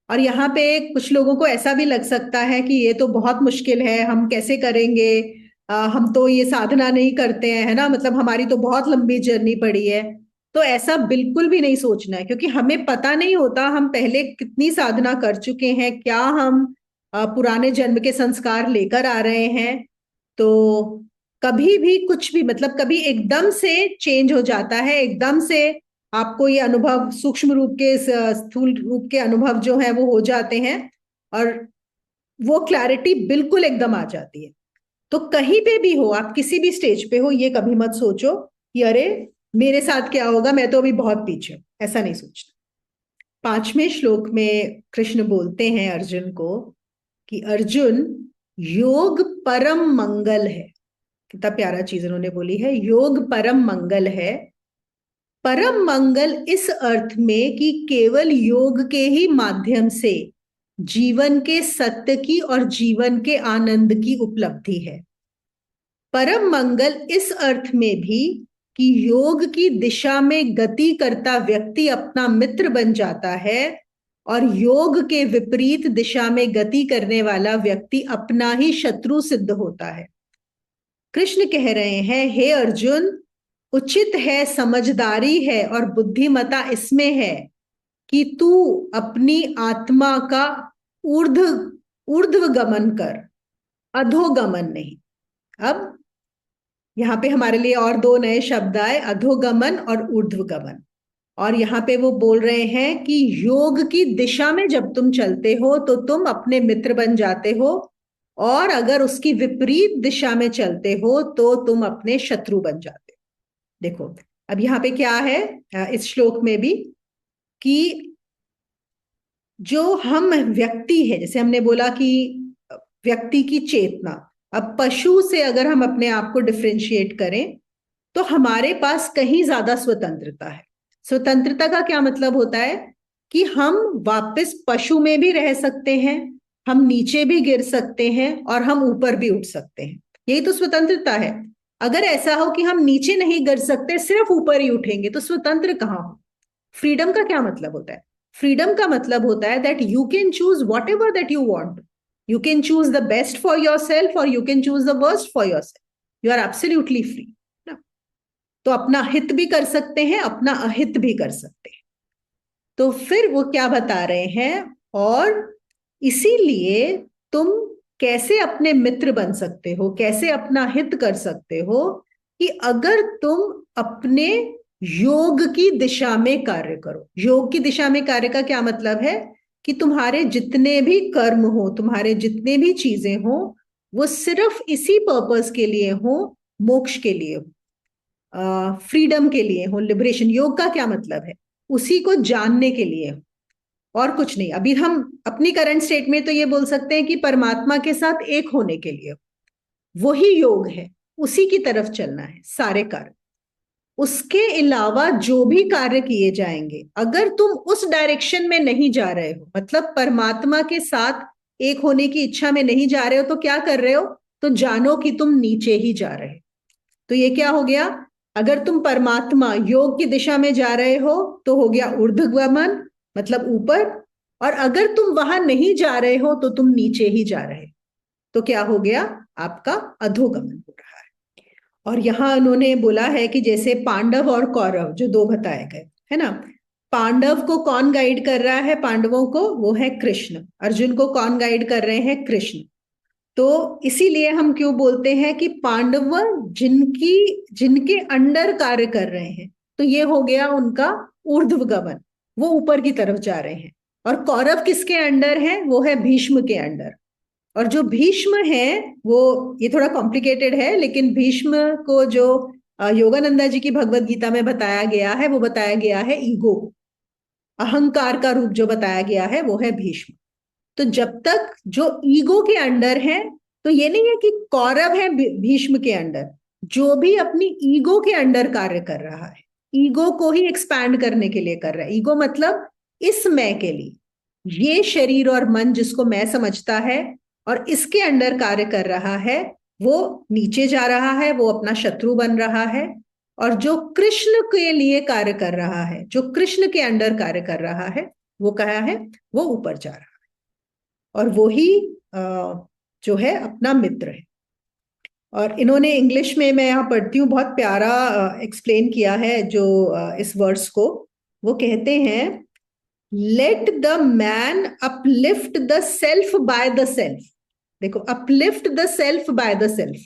और यहाँ पे कुछ लोगों को ऐसा भी लग सकता है कि ये तो बहुत मुश्किल है, हम कैसे करेंगे, हम तो ये साधना नहीं करते हैं, है ना, मतलब हमारी तो बहुत लंबी जर्नी पड़ी है। तो ऐसा बिल्कुल भी नहीं सोचना है, क्योंकि हमें पता नहीं होता हम पहले कितनी साधना कर चुके हैं, क्या हम पुराने जन्म के संस्कार लेकर आ रहे हैं। तो कभी भी कुछ भी, मतलब कभी एकदम से चेंज हो जाता है, एकदम से आपको ये अनुभव, सूक्ष्म रूप के, स्थूल रूप के अनुभव जो है वो हो जाते हैं, और वो क्लैरिटी बिल्कुल एकदम आ जाती है। तो कहीं पे भी हो, आप किसी भी स्टेज पे हो, ये कभी मत सोचो कि अरे मेरे साथ क्या होगा, मैं तो अभी बहुत पीछे हूं, ऐसा नहीं सोचना। 5वें श्लोक में कृष्ण बोलते हैं अर्जुन को कि अर्जुन, योग परम मंगल है। कितना प्यारा चीज उन्होंने बोली है, योग परम मंगल है। परम मंगल इस अर्थ में कि केवल योग के ही माध्यम से जीवन के सत्य की और जीवन के आनंद की उपलब्धि है। परम मंगल इस अर्थ में भी कि योग की दिशा में गति करता व्यक्ति अपना मित्र बन जाता है, और योग के विपरीत दिशा में गति करने वाला व्यक्ति अपना ही शत्रु सिद्ध होता है। कृष्ण कह रहे हैं, हे अर्जुन, उचित है, समझदारी है और बुद्धिमता इसमें है कि तू अपनी आत्मा का ऊर्ध्व गमन कर, अधोगमन नहीं। अब यहाँ पे हमारे लिए और दो नए शब्द आए, अधोगमन और ऊर्ध्वगमन। और यहाँ पे वो बोल रहे हैं कि योग की दिशा में जब तुम चलते हो तो तुम अपने मित्र बन जाते हो, और अगर उसकी विपरीत दिशा में चलते हो तो तुम अपने शत्रु बन जाते हो। देखो अब यहाँ पे क्या है इस श्लोक में भी, कि जो हम व्यक्ति है, जैसे हमने बोला कि व्यक्ति की चेतना, अब पशु से अगर हम अपने आप को डिफ्रेंशिएट करें तो हमारे पास कहीं ज्यादा स्वतंत्रता है। स्वतंत्रता का क्या मतलब होता है कि हम वापस पशु में भी रह सकते हैं, हम नीचे भी गिर सकते हैं और हम ऊपर भी उठ सकते हैं। यही तो स्वतंत्रता है। अगर ऐसा हो कि हम नीचे नहीं गिर सकते, सिर्फ ऊपर ही उठेंगे, तो स्वतंत्र कहाँ हो? फ्रीडम का क्या मतलब होता है? फ्रीडम का मतलब होता है that you can choose whatever that you want. You can choose the best for yourself और you can choose the worst for yourself. You are absolutely free. तो अपना हित भी कर सकते हैं, अपना अहित भी कर सकते हैं। तो फिर वो क्या बता रहे हैं, और इसीलिए तुम कैसे अपने मित्र बन सकते हो, कैसे अपना हित कर सकते हो, कि अगर तुम अपने योग की दिशा में कार्य करो। योग की दिशा में कार्य का क्या मतलब है कि तुम्हारे जितने भी कर्म हो, तुम्हारे जितने भी चीजें हो, वो सिर्फ इसी पर्पस के लिए हो, मोक्ष के लिए हो, फ्रीडम के लिए हो, लिबरेशन। योग का क्या मतलब है? उसी को जानने के लिए हो, और कुछ नहीं। अभी हम अपनी करंट स्टेट में तो ये बोल सकते हैं कि परमात्मा के साथ एक होने के लिए वही योग है, उसी की तरफ चलना है सारे कार्य। उसके अलावा जो भी कार्य किए जाएंगे, अगर तुम उस डायरेक्शन में नहीं जा रहे हो, मतलब परमात्मा के साथ एक होने की इच्छा में नहीं जा रहे हो, तो क्या कर रहे हो? तो जानो कि तुम नीचे ही जा रहे हो। तो ये क्या हो गया अगर तुम परमात्मा योग की दिशा में जा रहे हो तो हो गया ऊर्ध्वगमन, मतलब ऊपर। और अगर तुम वहां नहीं जा रहे हो तो तुम नीचे ही जा रहे हो, तो क्या हो गया, आपका अधोगमन हो रहा है। और यहां उन्होंने बोला है कि जैसे पांडव और कौरव जो दो बताए गए है ना, पांडव को कौन गाइड कर रहा है, पांडवों को, वो है कृष्ण। अर्जुन को कौन गाइड कर रहे हैं, कृष्ण। तो इसीलिए हम क्यों बोलते हैं कि पांडव जिनकी जिनके अंडर कार्य कर रहे हैं, तो ये हो गया उनका ऊर्ध्वगमन, वो ऊपर की तरफ जा रहे हैं। और कौरव किसके अंडर है, वो है भीष्म के अंडर। और जो भीष्म है वो, ये थोड़ा कॉम्प्लिकेटेड है, लेकिन भीष्म को जो योगानंदा जी की भगवत गीता में बताया गया है, वो बताया गया है ईगो, अहंकार का रूप जो बताया गया है वो है भीष्म। तो जब तक जो ईगो के अंडर है, तो ये नहीं है कि कौरव है भीष्म के अंडर, जो भी अपनी ईगो के अंडर कार्य कर रहा है, ईगो को ही एक्सपैंड करने के लिए कर रहा है। ईगो मतलब इस मैं के लिए, ये शरीर और मन जिसको मैं समझता है और इसके अंडर कार्य कर रहा है, वो नीचे जा रहा है, वो अपना शत्रु बन रहा है। और जो कृष्ण के लिए कार्य कर रहा है, जो कृष्ण के अंडर कार्य कर रहा है, वो कहा है, वो ऊपर जा रहा है। और वो ही जो है अपना मित्र है। और इन्होंने इंग्लिश में, मैं यहाँ पढ़ती हूँ, बहुत प्यारा एक्सप्लेन किया है जो इस वर्ड्स को। वो कहते हैं, let the man uplift the self by the self. देखो, uplift the self by the self.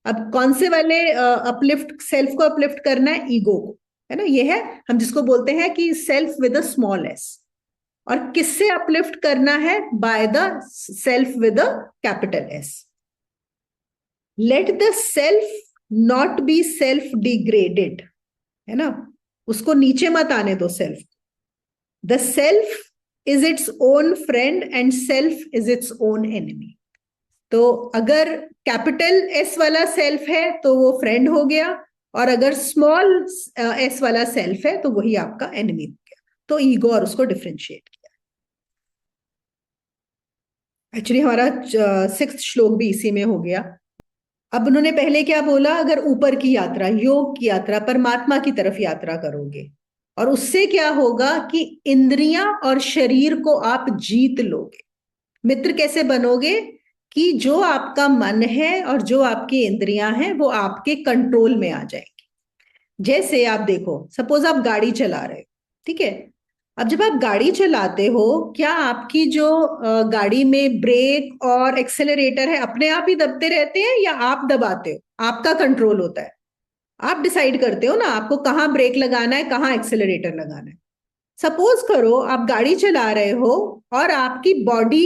अब कौन से वाले अपलिफ्ट, सेल्फ को अपलिफ्ट करना है, ईगो को, है ना। ये है हम जिसको बोलते हैं कि self with a small S. और किससे अपलिफ्ट करना है, bye the self with a capital S. Let the self not be self degraded, है ना, उसको नीचे मत आने दो self. The self is its own friend and self is its own enemy. तो अगर कैपिटल एस वाला सेल्फ है तो वो फ्रेंड हो गया, और अगर स्मॉल एस वाला सेल्फ है तो वही आपका एनिमी हो गया। तो ईगो और उसको डिफ्रेंशिएट किया। एक्चुअली हमारा 6th श्लोक भी इसी में हो गया। अब उन्होंने पहले क्या बोला, अगर ऊपर की यात्रा, योग की यात्रा, परमात्मा की तरफ यात्रा करोगे, और उससे क्या होगा कि इंद्रियां और शरीर को आप जीत लोगे। मित्र कैसे बनोगे, कि जो आपका मन है और जो आपकी इंद्रियां हैं वो आपके कंट्रोल में आ जाएंगी। जैसे आप देखो, सपोज आप गाड़ी चला रहे हो, ठीक है। अब जब आप गाड़ी चलाते हो, क्या आपकी जो गाड़ी में ब्रेक और एक्सेलरेटर है अपने आप ही दबते रहते हैं, या आप दबाते हो, आपका कंट्रोल होता है। आप डिसाइड करते हो ना, आपको कहाँ ब्रेक लगाना है, कहाँ एक्सेलरेटर लगाना है। सपोज करो आप गाड़ी चला रहे हो और आपकी बॉडी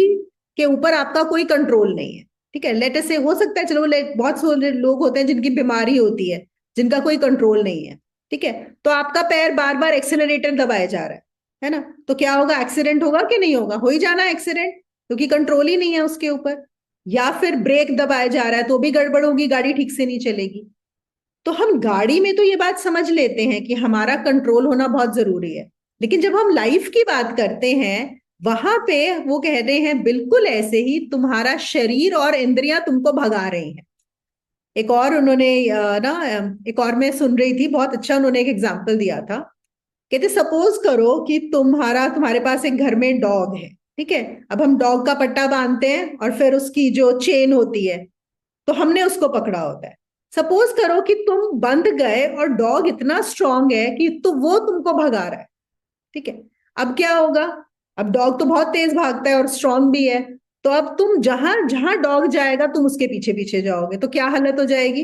के ऊपर आपका कोई कंट्रोल नहीं है, ठीक है। लेट अस से, हो सकता है, चलो बहुत सारे लोग होते हैं जिनकी बीमारी होती है, जिनका कोई कंट्रोल नहीं है, ठीक है। तो आपका पैर बार बार एक्सेलरेटर दबाया जा रहा है ना, तो क्या होगा, एक्सीडेंट होगा कि नहीं होगा, हो ही जाना एक्सीडेंट, क्योंकि कंट्रोल ही नहीं है उसके ऊपर। या फिर ब्रेक दबाया जा रहा है तो भी गड़बड़ होगी, गाड़ी ठीक से नहीं चलेगी। तो हम गाड़ी में तो ये बात समझ लेते हैं कि हमारा कंट्रोल होना बहुत जरूरी है, लेकिन जब हम लाइफ की बात करते हैं, वहां पे वो कह रहे हैं बिल्कुल ऐसे ही तुम्हारा शरीर और इंद्रियां तुमको भगा रही हैं। एक और उन्होंने एक और मैं सुन रही थी, बहुत अच्छा उन्होंने एक एग्जाम्पल दिया था। कहते सपोज करो कि तुम्हारे पास एक घर में डॉग है, ठीक है। अब हम डॉग का पट्टा बांधते हैं और फिर उसकी जो चेन होती है, तो हमने उसको पकड़ा होता है। सपोज करो कि तुम बंध गए और डॉग इतना स्ट्रांग है कि तो वो तुमको भगा रहा है, ठीक है। अब क्या होगा, अब डॉग तो बहुत तेज भागता है और स्ट्रांग भी है, तो अब तुम जहां जहां डॉग जाएगा तुम उसके पीछे पीछे जाओगे, तो क्या हालत हो जाएगी,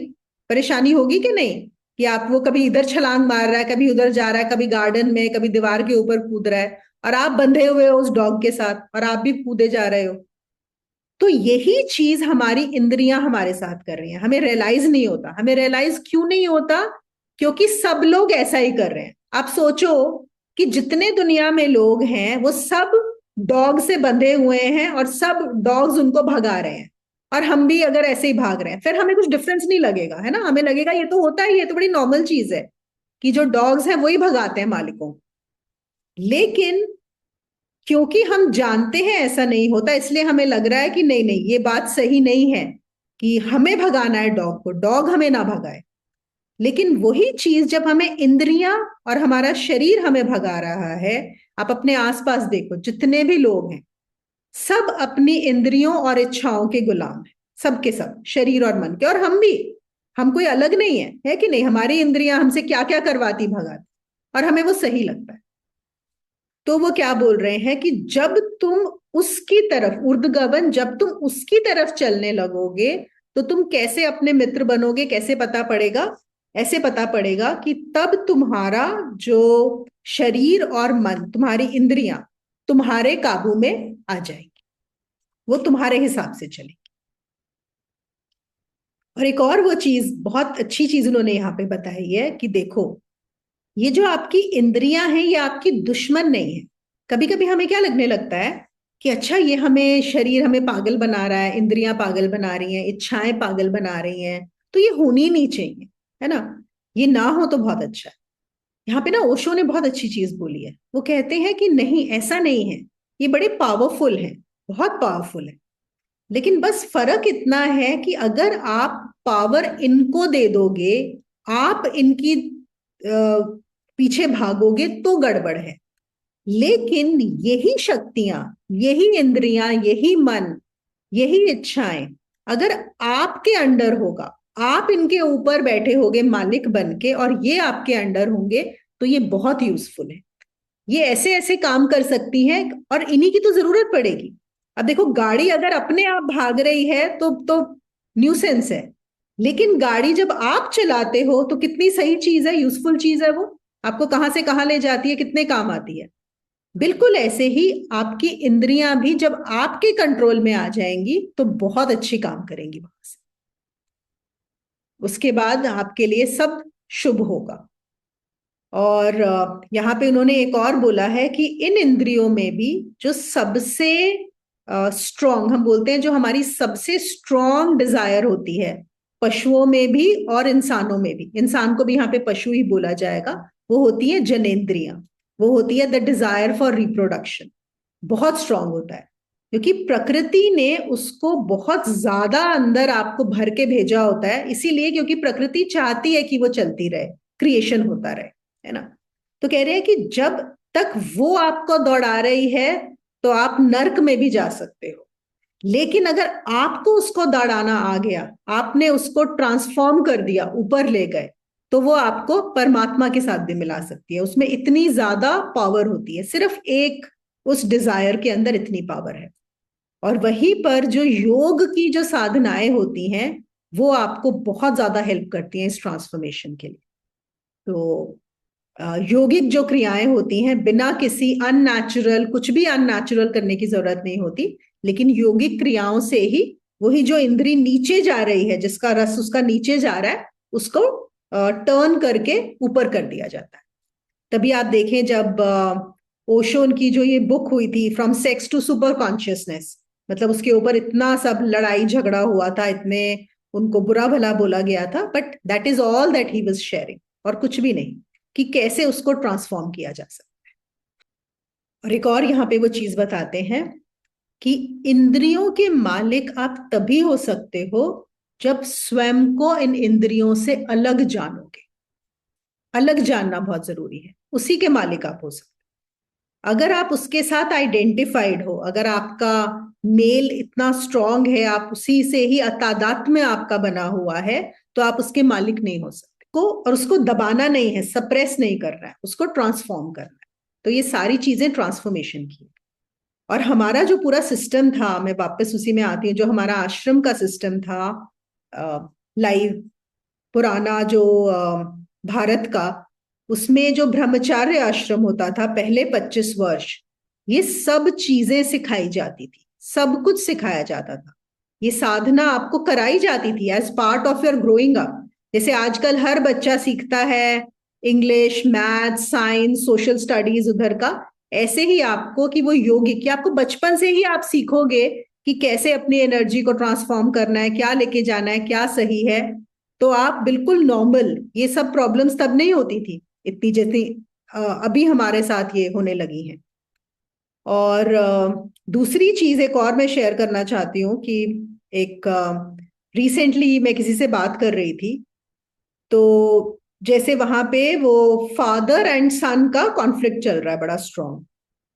परेशानी होगी कि नहीं। कि आप, वो कभी इधर छलांग मार रहा है, कभी उधर जा रहा है, कभी गार्डन में, कभी दीवार के ऊपर कूद रहा है, और आप बंधे हुए हो उस डॉग के साथ और आप भी कूदे जा रहे हो। तो यही चीज हमारी इंद्रियां हमारे साथ कर रही हैं, हमें रियलाइज नहीं होता। हमें रियलाइज क्यों नहीं होता, क्योंकि सब लोग ऐसा ही कर रहे हैं। आप सोचो कि जितने दुनिया में लोग हैं वो सब डॉग से बंधे हुए हैं और सब डॉग्स उनको भगा रहे हैं, और हम भी अगर ऐसे ही भाग रहे हैं, फिर हमें कुछ डिफरेंस नहीं लगेगा, है ना। हमें लगेगा ये तो होता है, ये तो बड़ी नॉर्मल चीज है कि जो डॉग्स हैं वही भगाते हैं मालिकों। लेकिन क्योंकि हम जानते हैं ऐसा नहीं होता, इसलिए हमें लग रहा है कि नहीं नहीं, ये बात सही नहीं है कि हमें भगाना है डॉग को, डॉग हमें ना भगाए। लेकिन वही चीज जब हमें इंद्रियां और हमारा शरीर हमें भगा रहा है, आप अपने आसपास देखो, जितने भी लोग हैं सब अपनी इंद्रियों और इच्छाओं के गुलाम हैं, सबके सब, शरीर और मन के। और हम भी, हम कोई अलग नहीं है कि नहीं? हमारी इंद्रियां हमसे क्या क्या करवाती, भगाती, और हमें वो सही लगता है। तो वो क्या बोल रहे हैं कि जब तुम उसकी तरफ, ऊर्ध्वगमन, जब तुम उसकी तरफ चलने लगोगे तो तुम कैसे अपने मित्र बनोगे, कैसे पता पड़ेगा? ऐसे पता पड़ेगा कि तब तुम्हारा जो शरीर और मन, तुम्हारी इंद्रियां तुम्हारे काबू में आ जाएगी, वो तुम्हारे हिसाब से चलेगी। और एक और वो चीज, बहुत अच्छी चीज उन्होंने यहाँ पे बताई है कि देखो, ये जो आपकी इंद्रियां हैं ये आपकी दुश्मन नहीं है। कभी कभी हमें क्या लगने लगता है कि अच्छा, ये हमें, शरीर हमें पागल बना रहा है, इंद्रियां पागल बना रही हैं, इच्छाएं पागल बना रही हैं, तो ये होनी नहीं चाहिए, है ना? ये ना हो तो बहुत अच्छा है। यहाँ पे ना ओशो ने बहुत अच्छी चीज बोली है। वो कहते हैं कि नहीं, ऐसा नहीं है, ये बड़े पावरफुल हैं, बहुत पावरफुल है, लेकिन बस फर्क इतना है कि अगर आप पावर इनको दे दोगे, आप इनकी पीछे भागोगे तो गड़बड़ है। लेकिन यही शक्तियां, यही इंद्रियां, यही मन, यही इच्छाएं अगर आपके अंडर होगा, आप इनके ऊपर बैठे होगे मालिक बन के, और ये आपके अंडर होंगे, तो ये बहुत यूजफुल है। ये ऐसे ऐसे काम कर सकती हैं और इन्हीं की तो जरूरत पड़ेगी। अब देखो, गाड़ी अगर अपने आप भाग रही है तो न्यूसेंस है, लेकिन गाड़ी जब आप चलाते हो तो कितनी सही चीज है, यूजफुल चीज है वो, आपको कहां से कहां ले जाती है, कितने काम आती है। बिल्कुल ऐसे ही आपकी इंद्रियां भी जब आपके कंट्रोल में आ जाएंगी तो बहुत अच्छी काम करेंगी वहां से, उसके बाद आपके लिए सब शुभ होगा। और यहाँ पे उन्होंने एक और बोला है कि इन इंद्रियों में भी जो सबसे स्ट्रॉन्ग, हम बोलते हैं जो हमारी सबसे स्ट्रॉन्ग डिजायर होती है, पशुओं में भी और इंसानों में भी, इंसान को भी यहाँ पे पशु ही बोला जाएगा, वो होती है जनेंद्रियां। वो होती है द डिजायर फॉर रिप्रोडक्शन। बहुत स्ट्रांग होता है, क्योंकि प्रकृति ने उसको बहुत ज्यादा अंदर आपको भर के भेजा होता है, इसीलिए क्योंकि प्रकृति चाहती है कि वो चलती रहे, क्रिएशन होता रहे, है ना? तो कह रहे हैं कि जब तक वो आपको दौड़ा रही है तो आप नर्क में भी जा सकते हो, लेकिन अगर आपको उसको दौड़ाना आ गया, आपने उसको ट्रांसफॉर्म कर दिया, ऊपर ले गए, तो वो आपको परमात्मा के साथ भी मिला सकती है। उसमें इतनी ज्यादा पावर होती है, सिर्फ एक उस डिजायर के अंदर इतनी पावर है। और वहीं पर जो योग की जो साधनाएं होती हैं वो आपको बहुत ज्यादा हेल्प करती हैं इस ट्रांसफॉर्मेशन के लिए। तो योगिक जो क्रियाएं होती हैं, बिना किसी अननेचुरल, कुछ भी अननेचुरल करने की जरूरत नहीं होती, लेकिन योगिक क्रियाओं से ही वही जो इंद्री नीचे जा रही है, जिसका रस उसका नीचे जा रहा है, उसको टर्न करके ऊपर कर दिया जाता है। तभी आप देखें, जब ओशोन की जो ये बुक हुई थी, from sex to super consciousness, मतलब उसके ऊपर इतना सब लड़ाई झगड़ा हुआ था, इतने उनको बुरा भला बोला गया था, but that is all that he was sharing, और कुछ भी नहीं, कि कैसे उसको ट्रांसफॉर्म किया जा सकता है। और एक और यहाँ पे वो चीज बताते हैं कि इंद्रियों के मालिक आप तभी हो सकते हो जब स्वयं को इन इंद्रियों से अलग जानोगे। अलग जानना बहुत जरूरी है, उसी के मालिक आप हो सकते। अगर आप उसके साथ आइडेंटिफाइड हो, अगर आपका मेल इतना स्ट्रांग है, आप उसी से ही अतादात में आपका बना हुआ है, तो आप उसके मालिक नहीं हो सकते को। और उसको दबाना नहीं है, सप्रेस नहीं करना है, उसको ट्रांसफॉर्म करना है। तो ये सारी चीजें ट्रांसफॉर्मेशन की। और हमारा जो पूरा सिस्टम था, मैं वापस उसी में आती हूँ, जो हमारा आश्रम का सिस्टम था, लाइव पुराना जो भारत का, उसमें जो ब्रह्मचार्य आश्रम होता था पहले 25 वर्ष, ये सब चीजें सिखाई जाती थी, सब कुछ सिखाया जाता था। ये साधना आपको कराई जाती थी as part of your growing up. जैसे आजकल हर बच्चा सीखता है English, math, science, social studies उधर का, ऐसे ही आपको, कि वो योगिक, कि आपको बचपन से ही आप सीखोगे कि कैसे अपनी एनर्जी को ट्रांसफॉर्म करना है, क्या लेके जाना है, क्या सही है। तो आप बिल्कुल नॉर्मल, ये सब प्रॉब्लम्स तब नहीं होती थी इतनी जितनी अभी हमारे साथ ये होने लगी हैं। और दूसरी चीज एक और मैं शेयर करना चाहती हूँ कि एक रिसेंटली मैं किसी से बात कर रही थी, तो जैसे वहां पे वो फादर एंड सन का कॉन्फ्लिक्ट चल रहा है बड़ा स्ट्रांग।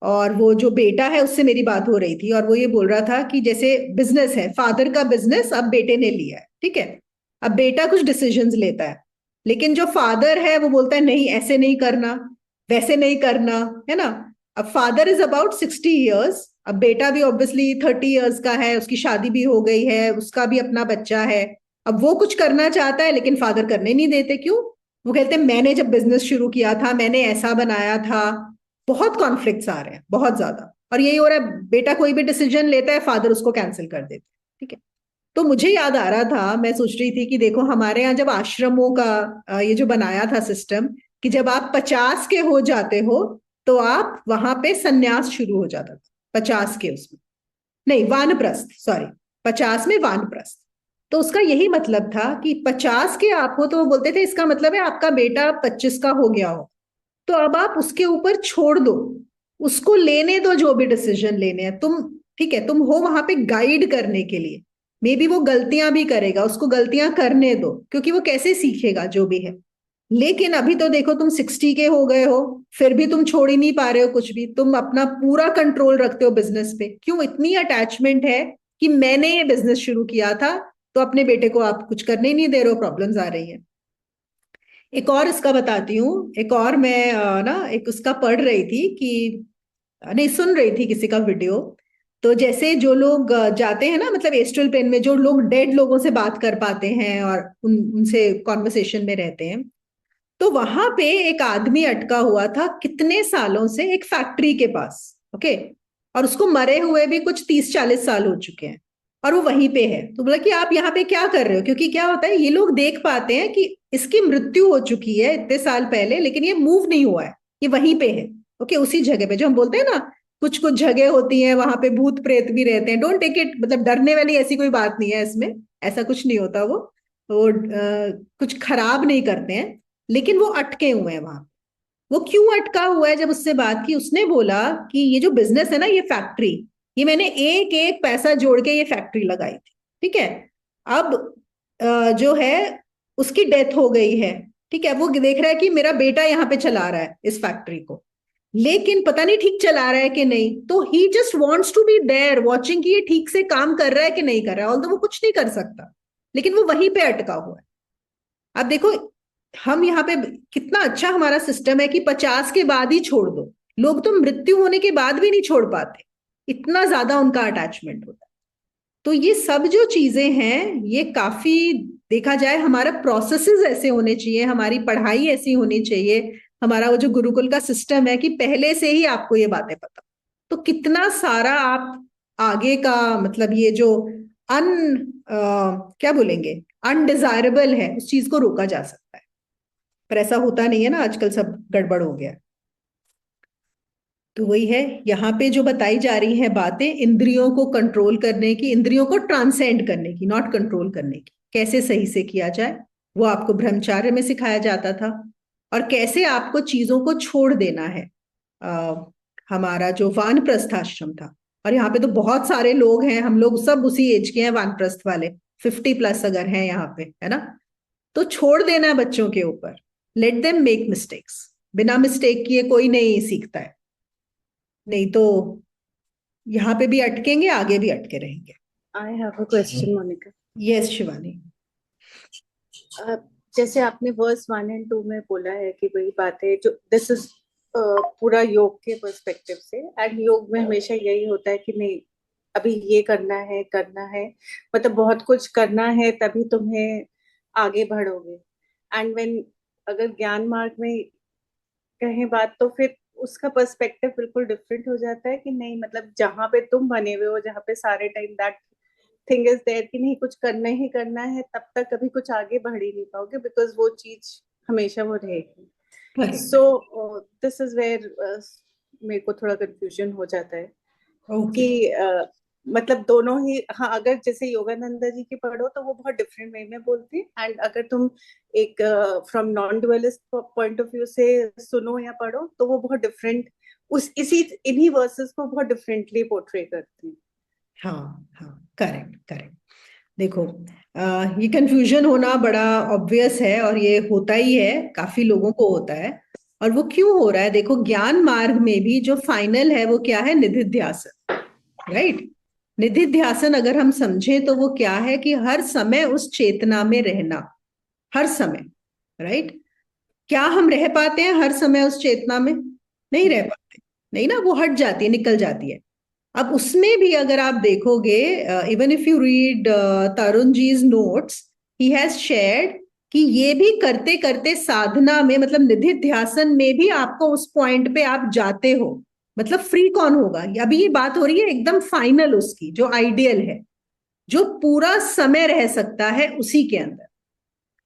और वो जो बेटा है उससे मेरी बात हो रही थी, और वो ये बोल रहा था कि जैसे बिजनेस है, फादर का बिजनेस अब बेटे ने लिया है, ठीक है। अब बेटा कुछ डिसीजंस लेता है, लेकिन जो फादर है वो बोलता है नहीं ऐसे नहीं करना, वैसे नहीं करना, है ना। अब फादर इज अबाउट 60 ईयर्स, अब बेटा भी ऑब्वियसली 30 ईयर्स का है, उसकी शादी भी हो गई है, उसका भी अपना बच्चा है। अब वो कुछ करना चाहता है लेकिन फादर करने नहीं देते, क्यों? वो कहते हैं मैंने जब बिजनेस शुरू किया था मैंने ऐसा बनाया था। बहुत कॉन्फ्लिक्ट्स आ रहे हैं, बहुत ज्यादा। और यही हो रहा है, बेटा कोई भी डिसीजन लेता है फादर उसको कैंसिल कर देते हैं, ठीक है। तो मुझे याद आ रहा था, मैं सोच रही थी कि देखो हमारे यहाँ जब आश्रमों का ये जो बनाया था सिस्टम, कि जब आप 50 के हो जाते हो तो आप वहां पे संन्यास शुरू हो जाता था। 50 के उसमें, नहीं वानप्रस्थ, सॉरी, 50 में वानप्रस्थ। तो उसका यही मतलब था कि 50 के आप हो तो वो बोलते थे इसका मतलब है आपका बेटा 25 का हो गया हो, तो अब आप उसके ऊपर छोड़ दो, उसको लेने दो जो भी डिसीजन लेने हैं तुम, ठीक है। तुम हो वहां पे गाइड करने के लिए। मे बी वो गलतियां भी करेगा, उसको गलतियां करने दो, क्योंकि वो कैसे सीखेगा जो भी है। लेकिन अभी तो देखो तुम 60 के हो गए हो, फिर भी तुम छोड़ ही नहीं पा रहे हो कुछ भी, तुम अपना पूरा कंट्रोल रखते हो बिजनेस पे। क्यों इतनी अटैचमेंट है कि मैंने ये बिजनेस शुरू किया था, तो अपने बेटे को आप कुछ करने ही नहीं दे रहे हो, प्रॉब्लम्स आ रही हैं। एक और इसका बताती हूँ, एक और मैं ना एक उसका पढ़ रही थी कि नहीं, सुन रही थी किसी का वीडियो। तो जैसे जो लोग जाते हैं ना, मतलब एस्ट्रल प्लेन में जो लोग डेड लोगों से बात कर पाते हैं और उनसे कॉन्वर्सेशन में रहते हैं, तो वहां पे एक आदमी अटका हुआ था कितने सालों से एक फैक्ट्री के पास, ओके। और उसको मरे हुए भी कुछ 30-40 साल हो चुके हैं, और वो वहीं पे है। तो बोला कि आप यहाँ पे क्या कर रहे हो, क्योंकि क्या होता है ये लोग देख पाते हैं कि इसकी मृत्यु हो चुकी है इतने साल पहले, लेकिन ये मूव नहीं हुआ है, ये वहीं पे है, ओके, उसी जगह पे। जो हम बोलते हैं ना, कुछ कुछ जगह होती है वहां पे भूत प्रेत भी रहते हैं, डोंट टेक इट, मतलब डरने वाली ऐसी कोई बात नहीं है इसमें, ऐसा कुछ नहीं होता। वो कुछ खराब नहीं करते हैं, लेकिन वो अटके हुए हैं वहां। वो क्यों अटका हुआ है, जब उससे बात की उसने बोला कि ये जो बिजनेस है ना, ये फैक्ट्री, ये मैंने एक एक पैसा जोड़ के ये फैक्ट्री लगाई थी, ठीक है। अब जो है उसकी डेथ हो गई है, ठीक है। वो देख रहा है कि मेरा बेटा यहाँ पे चला रहा है इस फैक्ट्री को, लेकिन पता नहीं ठीक चला रहा है कि नहीं, तो he just wants to be there watching कि ये ठीक से काम कर रहा है कि नहीं कर रहा है, ऑल्दो वो कुछ नहीं कर सकता, लेकिन वो वहीं पे अटका हुआ है। अब देखो हम यहाँ पे कितना अच्छा हमारा सिस्टम है कि 50 के बाद ही छोड़ दो। लोग तो मृत्यु होने के बाद भी नहीं छोड़ पाते, इतना ज्यादा उनका अटैचमेंट होता है। तो ये सब जो चीजें हैं ये काफी, देखा जाए हमारा प्रोसेसेस ऐसे होने चाहिए, हमारी पढ़ाई ऐसी होनी चाहिए, हमारा वो जो गुरुकुल का सिस्टम है कि पहले से ही आपको ये बातें पता, तो कितना सारा आप आगे का, मतलब ये जो अन क्या बोलेंगे, अनडिजायरेबल है, उस चीज को रोका जा सकता है। पर ऐसा होता नहीं है ना, आजकल सब गड़बड़ हो गया। तो वही है, यहाँ पे जो बताई जा रही हैं बातें, इंद्रियों को कंट्रोल करने की, इंद्रियों को ट्रांसेंड करने की, नॉट कंट्रोल करने की, कैसे सही से किया जाए, वो आपको ब्रह्मचार्य में सिखाया जाता था। और कैसे आपको चीजों को छोड़ देना है। आ, हमारा जो वानप्रस्थ आश्रम था, और यहाँ पे तो बहुत सारे लोग हैं, हम लोग सब उसी एज के हैं वानप्रस्थ वाले, 50+ अगर हैं यहाँ पे, है ना। तो छोड़ देना है बच्चों के ऊपर, लेट देम मेक मिस्टेक्स, बिना मिस्टेक किए कोई नहीं सीखता है, नहीं तो यहाँ पे भी अटकेंगे, आगे भी अटके रहेंगे। I have a question Monica. Yes Shivani. जैसे आपने वर्स 1 और 2 में बोला है कि वही बात है जो दिस इज पूरा योग के पर्सपेक्टिव से, एंड योग में हमेशा यही होता है कि नहीं अभी ये करना है मतलब बहुत कुछ करना है तभी तुम्हें आगे बढ़ोगे। एंड व्हेन अगर ज्ञान मार्ग में कहें बात तो फिर उसका पर्सपेक्टिव बिल्कुल डिफरेंट हो जाता है कि नहीं मतलब जहां पे तुम बने हुए हो जहां पे सारे time that thing is there कि नहीं कुछ करना ही करना है तब तक कभी कुछ आगे बढ़ ही नहीं पाओगे बिकॉज वो चीज हमेशा वो रहेगी। Correct. So this is where मेरे को थोड़ा कंफ्यूजन हो जाता है ओके। कि मतलब दोनों ही, हाँ अगर जैसे योगानंदा जी की पढ़ो तो वो बहुत डिफरेंट वे में बोलती है, एंड अगर तुम एक from non dualist point of view से सुनो या पढ़ो तो वो बहुत डिफरेंट उस इसी इन्हीं वर्सेस को बहुत डिफरेंटली पोर्ट्रे करती है। हाँ हाँ, करेक्ट करेक्ट। देखो ये कंफ्यूजन होना बड़ा ऑब्वियस है और ये होता ही है, काफी लोगों को होता है। और वो क्यों हो रहा है? देखो, ज्ञान मार्ग में भी जो फाइनल है वो क्या है? निधिध्यासन, राइट। निधिध्यासन अगर हम समझें तो वो क्या है कि हर समय उस चेतना में रहना, हर समय, राइट। क्या हम रह पाते हैं हर समय उस चेतना में? नहीं रह पाते, नहीं ना, वो हट जाती है, निकल जाती है। अब उसमें भी अगर आप देखोगे, even if you read Tarun ji's notes, he has shared कि ये भी करते करते साधना में, मतलब निधिध्यासन में भी आपको उस पॉइंट पे आप जाते हो। मतलब फ्री कौन होगा? अभी ये बात हो रही है एकदम फाइनल उसकी, जो आइडियल है, जो पूरा समय रह सकता है उसी के अंदर।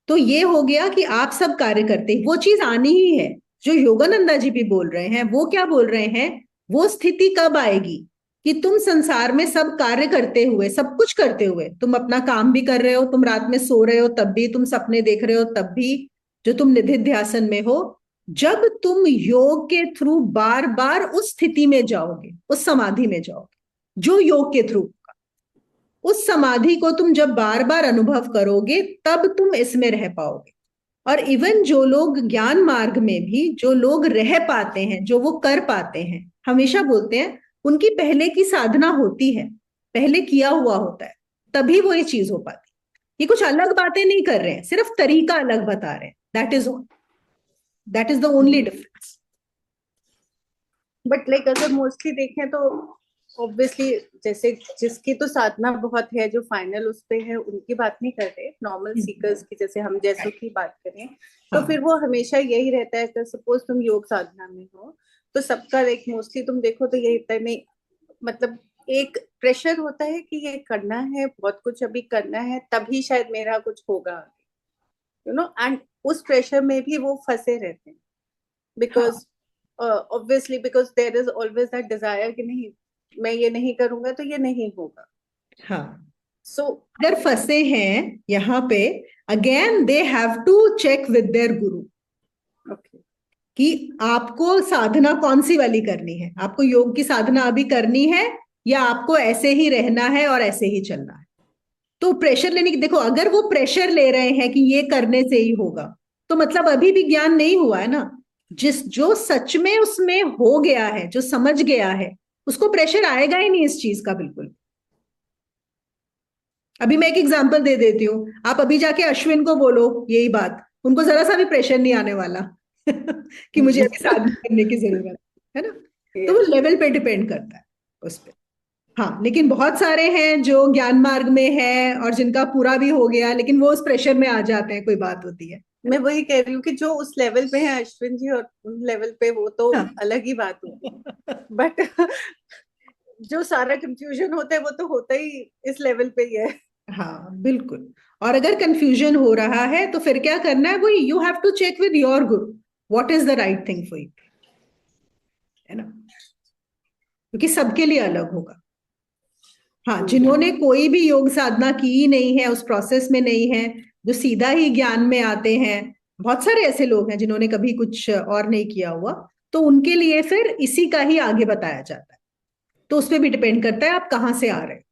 तो ये हो गया कि आप सब कार्य करते हैं, वो चीज आनी ही है। जो योगानंदा जी भी बोल रहे हैं, वो क्या बोल रहे हैं? वो स्थिति कब आएगी कि तुम संसार में सब कार्य करते हुए, सब कुछ करते हुए, तुम अपना काम भी कर रहे हो, तुम रात में सो रहे हो तब भी, तुम सपने देख रहे हो तब भी, जो तुम निधिध्यासन में हो, जब तुम योग के थ्रू बार बार उस स्थिति में जाओगे, उस समाधि में जाओगे, जो योग के थ्रू, उस समाधि को तुम जब बार बार अनुभव करोगे तब तुम इसमें रह पाओगे। और इवन जो लोग ज्ञान मार्ग में भी, जो लोग रह पाते हैं, जो वो कर पाते हैं, हमेशा बोलते हैं उनकी पहले की साधना होती है, पहले किया हुआ होता है, तभी वो ये चीज हो पाती। ये कुछ अलग बातें नहीं कर रहे हैं, सिर्फ तरीका अलग बता रहे हैं। That is the only difference. But like अगर मोस्टली देखें तो ऑब्वियसली जैसे जिसकी तो साधना बहुत है, जो फाइनल उस पे है, उनकी बात नहीं कर रहे, नॉर्मल सीकर्स की, जैसे हम जैसों की बात करें, तो फिर वो हमेशा यही रहता है कि सपोज तुम योग साधना में हो तो सबका लाइक मोस्टली तुम देखो तो यही होता है, नहीं मतलब एक प्रेशर होता है कि ये करना है, बहुत कुछ अभी करना है, तभी शायद मेरा कुछ होगा, एंड उस प्रेशर में भी वो फंसे रहते हैं, because obviously because there is always that desire कि नहीं, मैं ये नहीं करूंगा तो ये नहीं होगा। हाँ, सो अगर फंसे हैं यहाँ पे, again they have to check with their guru okay, कि आपको साधना कौन सी वाली करनी है। आपको योग की साधना अभी करनी है या आपको ऐसे ही रहना है और ऐसे ही चलना है? तो प्रेशर लेने की, देखो, अगर वो प्रेशर ले रहे हैं कि ये करने से ही होगा, तो मतलब अभी भी ज्ञान नहीं हुआ है ना। जो सच में उसमें हो गया है, जो समझ गया है, उसको प्रेशर आएगा ही नहीं इस चीज का, बिल्कुल। अभी मैं एक एग्जांपल दे देती हूँ, आप अभी जाके अश्विन को बोलो यही बात, उनको जरा सा भी प्रेशर नहीं आने वाला कि मुझे अभी साधना करने की जरूरत है ना। तो वो लेवल पे डिपेंड करता है उस पर। हाँ, लेकिन बहुत सारे हैं जो ज्ञान मार्ग में है और जिनका पूरा भी हो गया, लेकिन वो उस प्रेशर में आ जाते हैं, कोई बात होती है। मैं वही कह रही हूँ कि जो उस लेवल पे है अश्विन जी, और उन लेवल पे वो तो हाँ। अलग ही बात होगी, बट जो सारा कंफ्यूजन होता है वो तो होता ही इस लेवल पे ही है। हाँ, बिल्कुल। और अगर कंफ्यूजन हो रहा है तो फिर क्या करना है? वही, you have to check with your guru what is the right thing for you, है ना, क्योंकि सबके लिए अलग होगा। हाँ, जिन्होंने कोई भी योग साधना की ही नहीं है, उस प्रोसेस में नहीं है, जो सीधा ही ज्ञान में आते हैं, बहुत सारे ऐसे लोग हैं जिन्होंने कभी कुछ और नहीं किया हुआ, तो उनके लिए फिर इसी का ही आगे बताया जाता है। तो उस पर भी डिपेंड करता है आप कहाँ से आ रहे हैं।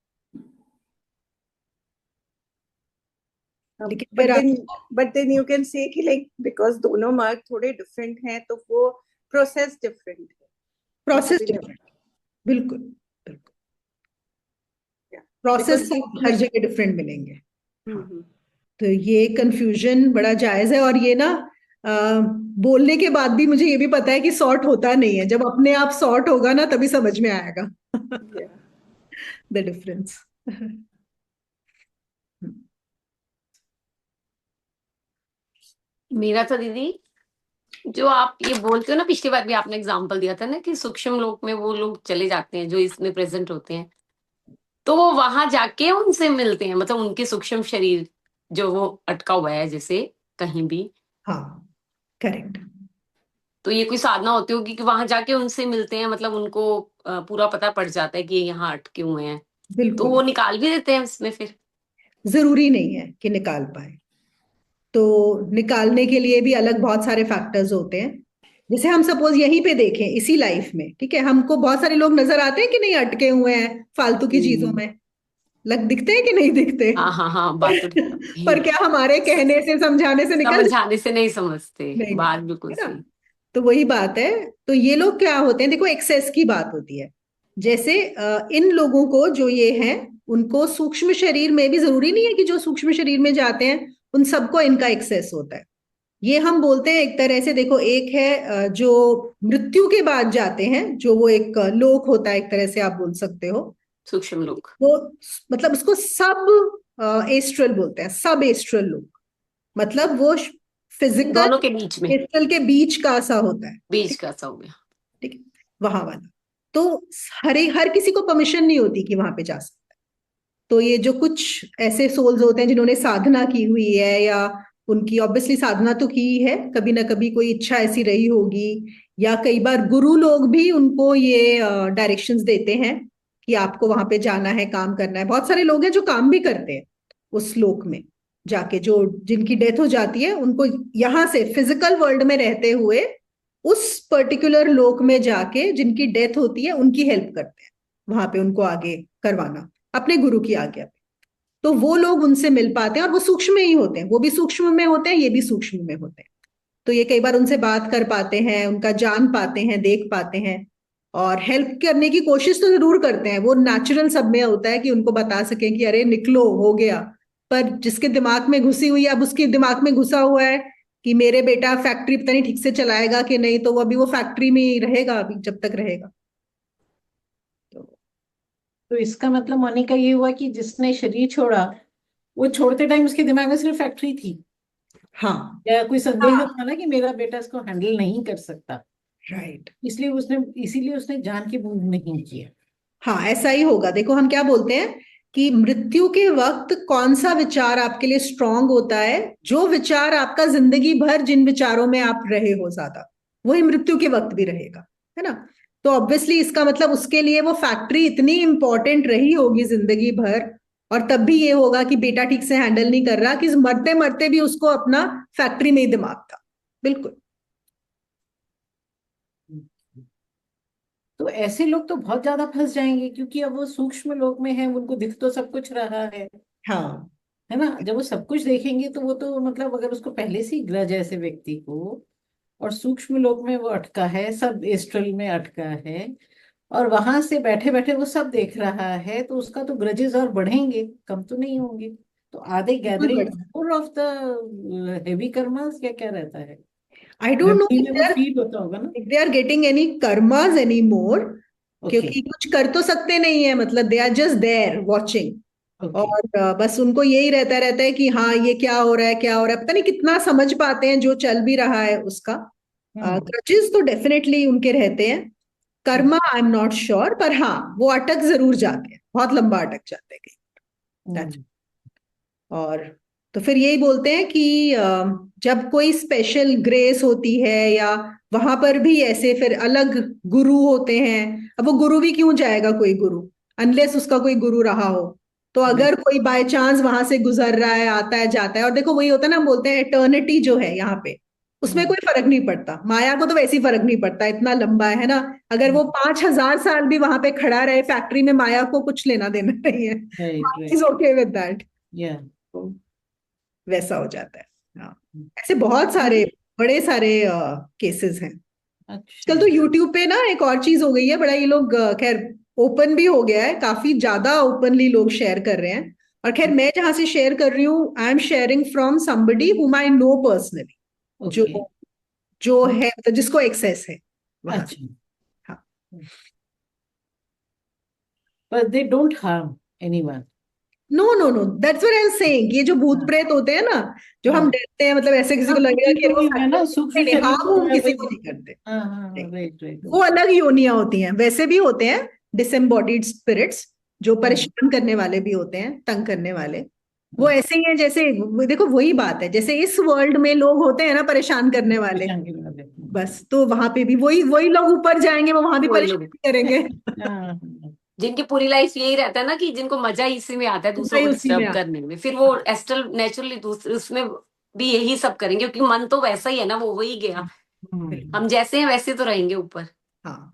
लेकिन बट फिर देन आप, but then you can say कि लाइक बिकॉज दोनों मार्क थोड़े डिफरेंट हैं तो वो प्रोसेस डिफरेंट है, it process will have, different, बिल्कुल बिल्कुल, या प्रोसेस बिकॉज हर जगह डिफरेंट मिलेंगे। हाँ, हम्म, तो ये कंफ्यूजन बड़ा जायज है। और ये ना, अ, बोलने के बाद भी मुझे ये भी पता है कि सॉर्ट होता नहीं है, जब अपने आप सॉर्ट होगा ना तभी समझ में आएगा या द डिफरेंस। मेरा तो दीदी, जो आप ये बोलते हो ना, पिछली बार भी आपने एग्जांपल दिया था ना कि सूक्ष्म लोक में वो लोग चले जाते हैं जो इसमें प्रेजेंट होते हैं, तो वो वहां जाके उनसे मिलते हैं, मतलब उनके सूक्ष्म शरीर जो वो अटका हुआ है जैसे कहीं भी, हाँ, करेक्ट। तो ये कोई साधना होती होगी कि वहां जाके उनसे मिलते हैं, मतलब उनको पूरा पता पड़ जाता है कि ये यहाँ अटके हुए हैं, तो बिल्कुल, वो निकाल भी देते हैं उसमें फिर। जरूरी नहीं है कि निकाल पाए। तो निकालने के लिए भी अलग बहुत सारे फैक्टर्स होते हैं। जैसे हम सपोज यहीं पे देखें इसी लाइफ में, ठीक है, हमको बहुत सारे लोग नजर आते हैं कि नहीं, अटके हुए हैं फालतू की चीजों में, लग दिखते हैं कि नहीं दिखते? हाँ हाँ हाँ, बात तो ठीक पर है। क्या हमारे कहने से समझाने से निकल समझाने से नहीं समझते, नहीं बात निकल, बिल्कुल है ना? सही। तो वही बात है। तो ये लोग क्या होते हैं, देखो एक्सेस की बात होती है। जैसे इन लोगों को जो ये हैं, उनको सूक्ष्म शरीर में भी, जरूरी नहीं है कि जो सूक्ष्म शरीर में जाते हैं उन सबको इनका एक्सेस होता है। ये हम बोलते हैं एक तरह से, देखो एक है जो मृत्यु के बाद जाते हैं, जो वो एक लोक होता है, एक तरह से आप बोल सकते हो। सूक्ष्म लोग। वो मतलब उसको सब एस्ट्रल बोलते हैं, सब एस्ट्रल लोक। मतलब वो फिजिकल दोनों के बीच में, एस्ट्रल के बीच का सा होता है। बीच ठीक का सा हो गया। ठीक है, वहां वाला। तो हर किसी को परमिशन नहीं होती कि वहां पे जा सकता है। तो ये जो कुछ ऐसे सोल्स होते हैं जिन्होंने साधना की हुई है, या उनकी ऑब्वियसली साधना तो की ही है, कभी ना कभी कोई इच्छा ऐसी रही होगी, या कई बार गुरु लोग भी उनको ये डायरेक्शंस देते हैं कि आपको वहां पे जाना है, काम करना है। बहुत सारे लोग हैं जो काम भी करते हैं उस श्लोक में जाके, जो जिनकी डेथ हो जाती है उनको यहां से फिजिकल वर्ल्ड में रहते हुए उस पर्टिकुलर लोक में जाके जिनकी डेथ होती है उनकी हेल्प करते हैं, वहां पे उनको आगे करवाना अपने गुरु की आज्ञा पे। तो वो लोग उनसे मिल पाते हैं, और वो सूक्ष्म में ही होते हैं, वो भी सूक्ष्म में होते हैं, ये भी सूक्ष्म में होते हैं। तो ये कई बार उनसे बात कर पाते हैं, उनका जान पाते हैं, देख पाते हैं, और हेल्प करने की कोशिश तो जरूर करते हैं। वो नेचुरल सब में होता है कि उनको बता सकें कि अरे निकलो, हो गया। पर जिसके दिमाग में घुसी हुई है, अब उसके दिमाग में घुसा हुआ है कि मेरे बेटा फैक्ट्री पता नहीं ठीक से चलाएगा कि नहीं, तो वो अभी वो फैक्ट्री में ही रहेगा अभी जब तक रहेगा। तो तो इसका मतलब मोनिका ये हुआ कि जिसने शरीर छोड़ा, वो छोड़ते टाइम उसके दिमाग में सिर्फ फैक्ट्री थी, हाँ, या कोई संदेह हाँ, था ना कि मेरा बेटा इसको हैंडल नहीं कर सकता, राइट। इसीलिए उसने जान की बूंद नहीं किया। हाँ, ऐसा ही होगा। देखो हम क्या बोलते हैं कि मृत्यु के वक्त कौन सा विचार आपके लिए स्ट्रांग होता है, जो विचार आपका जिंदगी भर जिन विचारों में आप रहे हो ज्यादा, वही मृत्यु के वक्त भी रहेगा, है ना? तो ऑब्वियसली इसका मतलब उसके लिए वो फैक्ट्री इतनी इंपॉर्टेंट रही होगी जिंदगी भर, और तब भी ये होगा कि बेटा ठीक से हैंडल नहीं कर रहा, कि मरते मरते भी उसको अपना फैक्ट्री में ही दिमाग था। बिल्कुल। तो ऐसे लोग तो बहुत ज्यादा फंस जाएंगे, क्योंकि अब वो सूक्ष्म लोक में है, उनको दिख तो सब कुछ रहा हाँ, है ना। जब वो सब कुछ देखेंगे तो वो तो मतलब, अगर उसको पहले से ही ग्रज है ऐसे व्यक्ति को, और सूक्ष्म लोक में वो अटका है, सब एस्ट्रल में अटका है, और वहां से बैठे बैठे वो सब देख रहा है, तो उसका तो ग्रजेस और बढ़ेंगे, कम तो नहीं होंगे। तो आधे बिल्कुल गैदरिंग बढ़िया। More of the heavy karmas, क्या क्या रहता है, आई डोंट नो मेमोरी में वो फील होता होगा ना। if they are getting any karmas anymore, okay. क्योंकि कुछ कर तो सकते नहीं है, मतलब they are just there watching. Okay. और बस उनको यही रहता रहता है कि हाँ ये क्या हो रहा है, क्या हो रहा है, पता नहीं कितना समझ पाते हैं जो चल भी रहा है उसका। हम्म। ग्रजेस तो डेफिनेटली उनके रहते हैं। Karma I am not sure, पर हाँ वो अटक जरूर जाते हैं, बहुत लंबा अटक जाते हैं कहीं। हम्म। और तो फिर यही बोलते हैं कि जब कोई स्पेशल ग्रेस होती है, या वहां पर भी ऐसे फिर अलग गुरु होते हैं। अब वो गुरु भी क्यों जाएगा कोई गुरु, अनलेस उसका कोई गुरु रहा हो। तो अगर कोई बाय चांस वहां से गुजर रहा है, आता है जाता है, और देखो वही होता है ना, हम बोलते हैं एटर्निटी जो है यहाँ पे, उसमें हम्म। कोई फर्क नहीं पड़ता। माया को तो वैसे ही फर्क नहीं पड़ता, इतना लंबा है ना। अगर वो 5,000 साल भी वहां पे खड़ा रहे फैक्ट्री में, माया को कुछ लेना देना नहीं है। Right is right. Okay with that. या। वैसा हो जाता है। हाँ, ऐसे बहुत सारे बड़े सारे केसेस हैं। अच्छा। आजकल तो यूट्यूब पे ना एक और चीज हो गई है, बड़ा ये लोग खैर ओपन भी हो गया है, काफी ज्यादा ओपनली लोग शेयर कर रहे हैं। और खैर मैं जहां से शेयर कर रही हूँ, I am sharing from somebody whom I know personally, जो ओके। जो है मतलब जिसको एक्सेस है वहां से। अच्छा। हाँ, but they don't harm anyone. No no no, that's what I am saying. ये जो भूत हाँ प्रेत होते हैं ना, जो हम हाँ डरते हैं, मतलब ऐसे किसी हाँ, को लगेगा वही कि तो वो वही है ना, सूक्ष्म शरीर हार्म जो हम है किसी वही। को नहीं करते। हाँ हाँ नहीं, हाँ, राइट राइट। वो अलग योनियां होती हैं, वैसे भी होते हैं डिसएम्बॉडीड स्पिरिट्स, जो हाँ। परेशान करने वाले भी होते हैं, तंग करने वाले। वो ऐसे ही हैं, जैसे देखो वही बात है, जैसे इस वर्ल्ड में लोग होते हैं ना परेशान करने वाले, परेशान करने वाले। बस तो वहां पे भी वही वही लोग ऊपर जाएंगे, वो वहां भी वही लोग परेशान करेंगे। हाँ हाँ, जिनकी पूरी लाइफ यही रहता है ना, कि जिनको मजा इसी में आता है दूसरों वही को उसी में डिस्टर्ब करने में, फिर वो एस्ट्रल नेचुरली दूसरे उसमें भी यही सब करेंगे, क्योंकि मन तो वैसा ही है ना, वो वही गया। हम्म। हम जैसे हैं वैसे तो रहेंगे ऊपर। हाँ,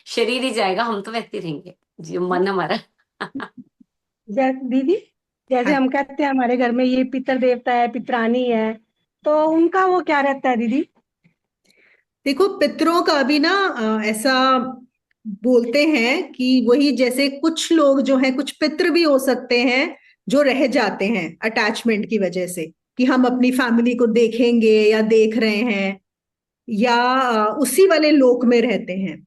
शरीर ही जाएगा, हम तो वैसे ही रहेंगे, जो मन हमारा। दीदी, जैसे हाँ हम कहते हैं हमारे घर में ये पितर देवता है, पितरानी है, तो उनका वो क्या रहता है दीदी? देखो, पितरों का भी ना ऐसा बोलते हैं कि वही, जैसे कुछ लोग जो हैं, कुछ पितर भी हो सकते हैं जो रह जाते हैं अटैचमेंट की वजह से, कि हम अपनी फैमिली को देखेंगे या देख रहे हैं, या उसी वाले लोक में रहते हैं।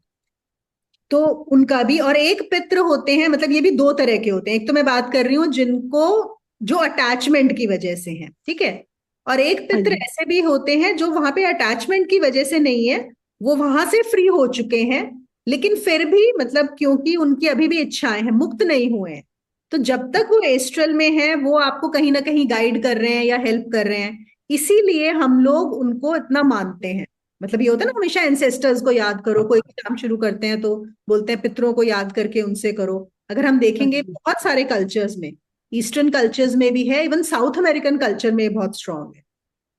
तो उनका भी, और एक पितृ होते हैं, मतलब ये भी दो तरह के होते हैं। एक तो मैं बात कर रही हूँ जिनको, जो अटैचमेंट की वजह से हैं, ठीक है। और एक हाँ पितृ जी। ऐसे भी होते हैं जो वहां पे अटैचमेंट की वजह से नहीं है, वो वहां से फ्री हो चुके हैं, लेकिन फिर भी मतलब क्योंकि उनकी अभी भी इच्छाएं हैं, मुक्त नहीं हुए हैं। तो जब तक वो एस्ट्रल में है, वो आपको कहीं ना कहीं गाइड कर रहे हैं या हेल्प कर रहे हैं। इसीलिए हम लोग उनको इतना मानते हैं। मतलब ये होता है ना, हमेशा एंसेस्टर्स को याद करो, कोई भी काम शुरू करते हैं तो बोलते हैं पितरों को याद करके उनसे करो। अगर हम हाँ देखेंगे जी। बहुत सारे कल्चर्स में, ईस्टर्न कल्चर्स में भी है, इवन साउथ अमेरिकन कल्चर में बहुत स्ट्रांग है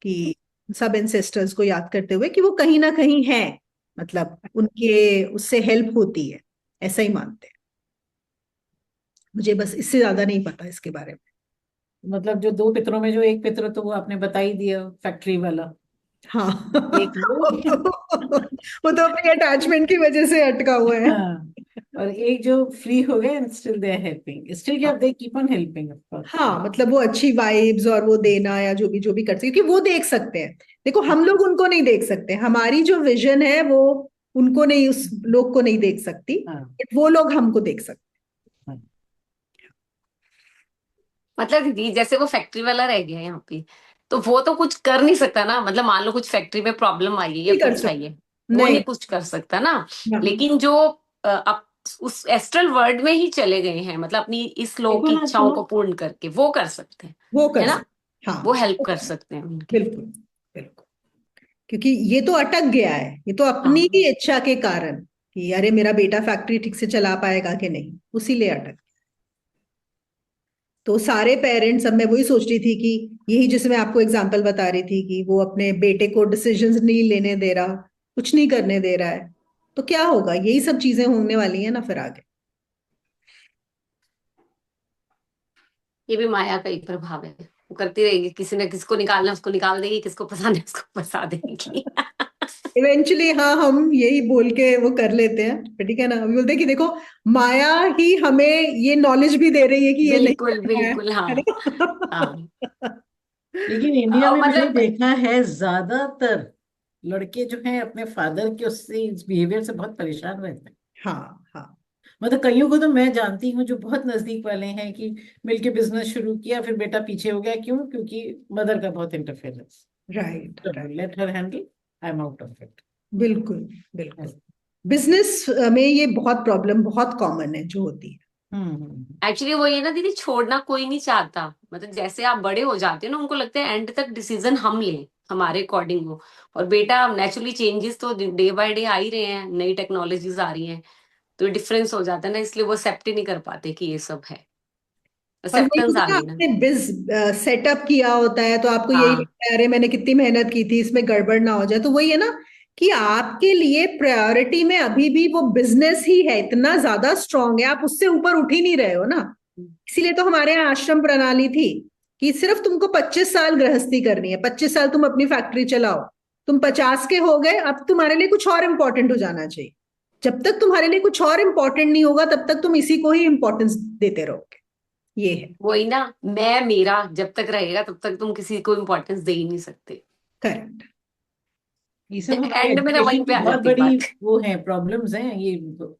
कि सब एंसेस्टर्स को याद करते हुए कि वो कहीं ना कहीं है, मतलब उनके उससे हेल्प होती है, ऐसा ही मानते हैं। मुझे बस इससे ज्यादा नहीं पता इसके बारे में। मतलब जो दो पितरों में जो एक पितर तो वो आपने बता ही दिया, फैक्ट्री वाला। हाँ एक वो वो तो अपनी अटैचमेंट की वजह से अटका हुआ है। हाँ, और एक जो फ्री हो गए and still they are helping, still क्या they keep on helping of course. हाँ, मतलब वो अच्छी वाइब्स और वो देना या जो भी करते हैं, क्योंकि वो देख सकते हैं। देखो, हम लोग उनको नहीं देख सकते, हमारी जो विजन है वो उनको नहीं, उस लोग को नहीं देख सकती, हाँ बट वो लोग हमको देख सकते हाँ। मतलब दीदी जैसे वो फैक्ट्री वाला रह गया यहाँ पे, तो वो तो कुछ कर नहीं सकता ना। मतलब मान लो कुछ फैक्ट्री में प्रॉब्लम आई है या नहीं कर कुछ आई सकते। है, वो नहीं। नहीं कुछ कर सकता ना। हाँ, लेकिन जो अब उस एस्ट्रल वर्ल्ड में ही चले गए हैं, मतलब अपनी इस लोक देखो की ना इच्छाओं तो को पूर्ण करके वो कर सकते हैं, वो कर है ना। सकते, हाँ। वो हेल्प कर सकते हैं उनकी। बिल्कुल, बिल्कुल। क्योंकि ये तो अटक गया है, ये तो अपनी हाँ, ही इच्छा के कारण, कि अरे मेरा बेटा फैक्ट्री ठीक से चला पाएगा कि नहीं, उसी लिए अटक। तो सारे पेरेंट्स, अब मैं वही सोच रही थी कि यही, जिसमें मैं आपको एग्जांपल बता रही थी कि वो अपने बेटे को डिसीजंस नहीं लेने दे रहा, कुछ नहीं करने दे रहा है, तो क्या होगा, यही सब चीजें होने वाली है ना फिर आगे। ये भी माया का एक प्रभाव है। वो करती रहेगी, किसी ने किसको निकालना उसको निकाल देगी, किसको फंसाना उसको फंसा देगी। इवेंचुअली हाँ, हम यही बोल के वो कर लेते हैं, फिर ठीक है ना, हम बोलते हैं कि देखो, माया ही हमें ये नॉलेज भी दे रही है कि ये नहीं बिल्कुल करना बिल्कुल, हाँ है हाँ। ना। लेकिन इंडिया में मैंने मतलब देखा है ज्यादातर लड़के जो हैं अपने फादर के उससे इस बिहेवियर से बहुत परेशान रहते हैं। हाँ, हाँ। मतलब कईयों को तो मैं जानती हूँ जो बहुत नजदीक वाले हैं कि मिलके बिजनेस शुरू किया, फिर बेटा पीछे हो गया, क्यों? क्योंकि मदर का बहुत इंटरफेरेंस। राइट, चलो right. Let her handle, I am out of it. बिल्कुल, बिल्कुल। बिजनेस में ये बहुत प्रॉब्लम, बहुत कॉमन है जो होती है। हम्म। एक्चुअली वो ये ना दीदी, छोड़ना कोई नहीं चाहता। मतलब जैसे आप बड़े हो जाते हो ना, उनको लगता है एंड तक डिसीजन हम लें, हमारे अकॉर्डिंग हो। और बेटा नेचुरली चेंजेस तो डे बाय डे आ ही रहे हैं, नई टेक्नोलॉजीज आ रही हैं, तो डिफरेंस हो जाता है ना, इसलिए वो एक्सेप्ट ही नहीं कर पाते कि ये सब है। और वही एक्सेप्टेंस आ होता है, गई ना। आपने सेटअप किया होता है तो आपको यही हाँ, लगता है, अरे मैंने कितनी मेहनत की थी, इसमें गड़बड़ ना हो जाए। तो वही है ना, कि आपके लिए प्रायोरिटी में अभी भी वो बिजनेस ही है, इतना ज्यादा स्ट्रांग है, आप उससे ऊपर उठ ही नहीं रहे हो ना। इसीलिए तो हमारे यहाँ आश्रम प्रणाली थी कि सिर्फ तुमको 25 साल गृहस्थी करनी है, 25 साल तुम अपनी फैक्ट्री चलाओ, तुम 50 के हो गए, अब तुम्हारे लिए कुछ और इंपॉर्टेंट हो जाना चाहिए। जब तक तुम्हारे लिए कुछ और इंपॉर्टेंट नहीं होगा, तब तक तुम इसी को ही इंपॉर्टेंस देते रहोगे। ये है। वही ना, मैं मेरा जब तक रहेगा तब तक तुम किसी को इम्पोर्टेंस दे ही नहीं सकते। करेक्ट। ये सब हमारे एंड में ना एजुकेशन वहीं पे की आ बहुत जाती है बड़ी बात। वो है, प्रॉब्लम्स हैं ये,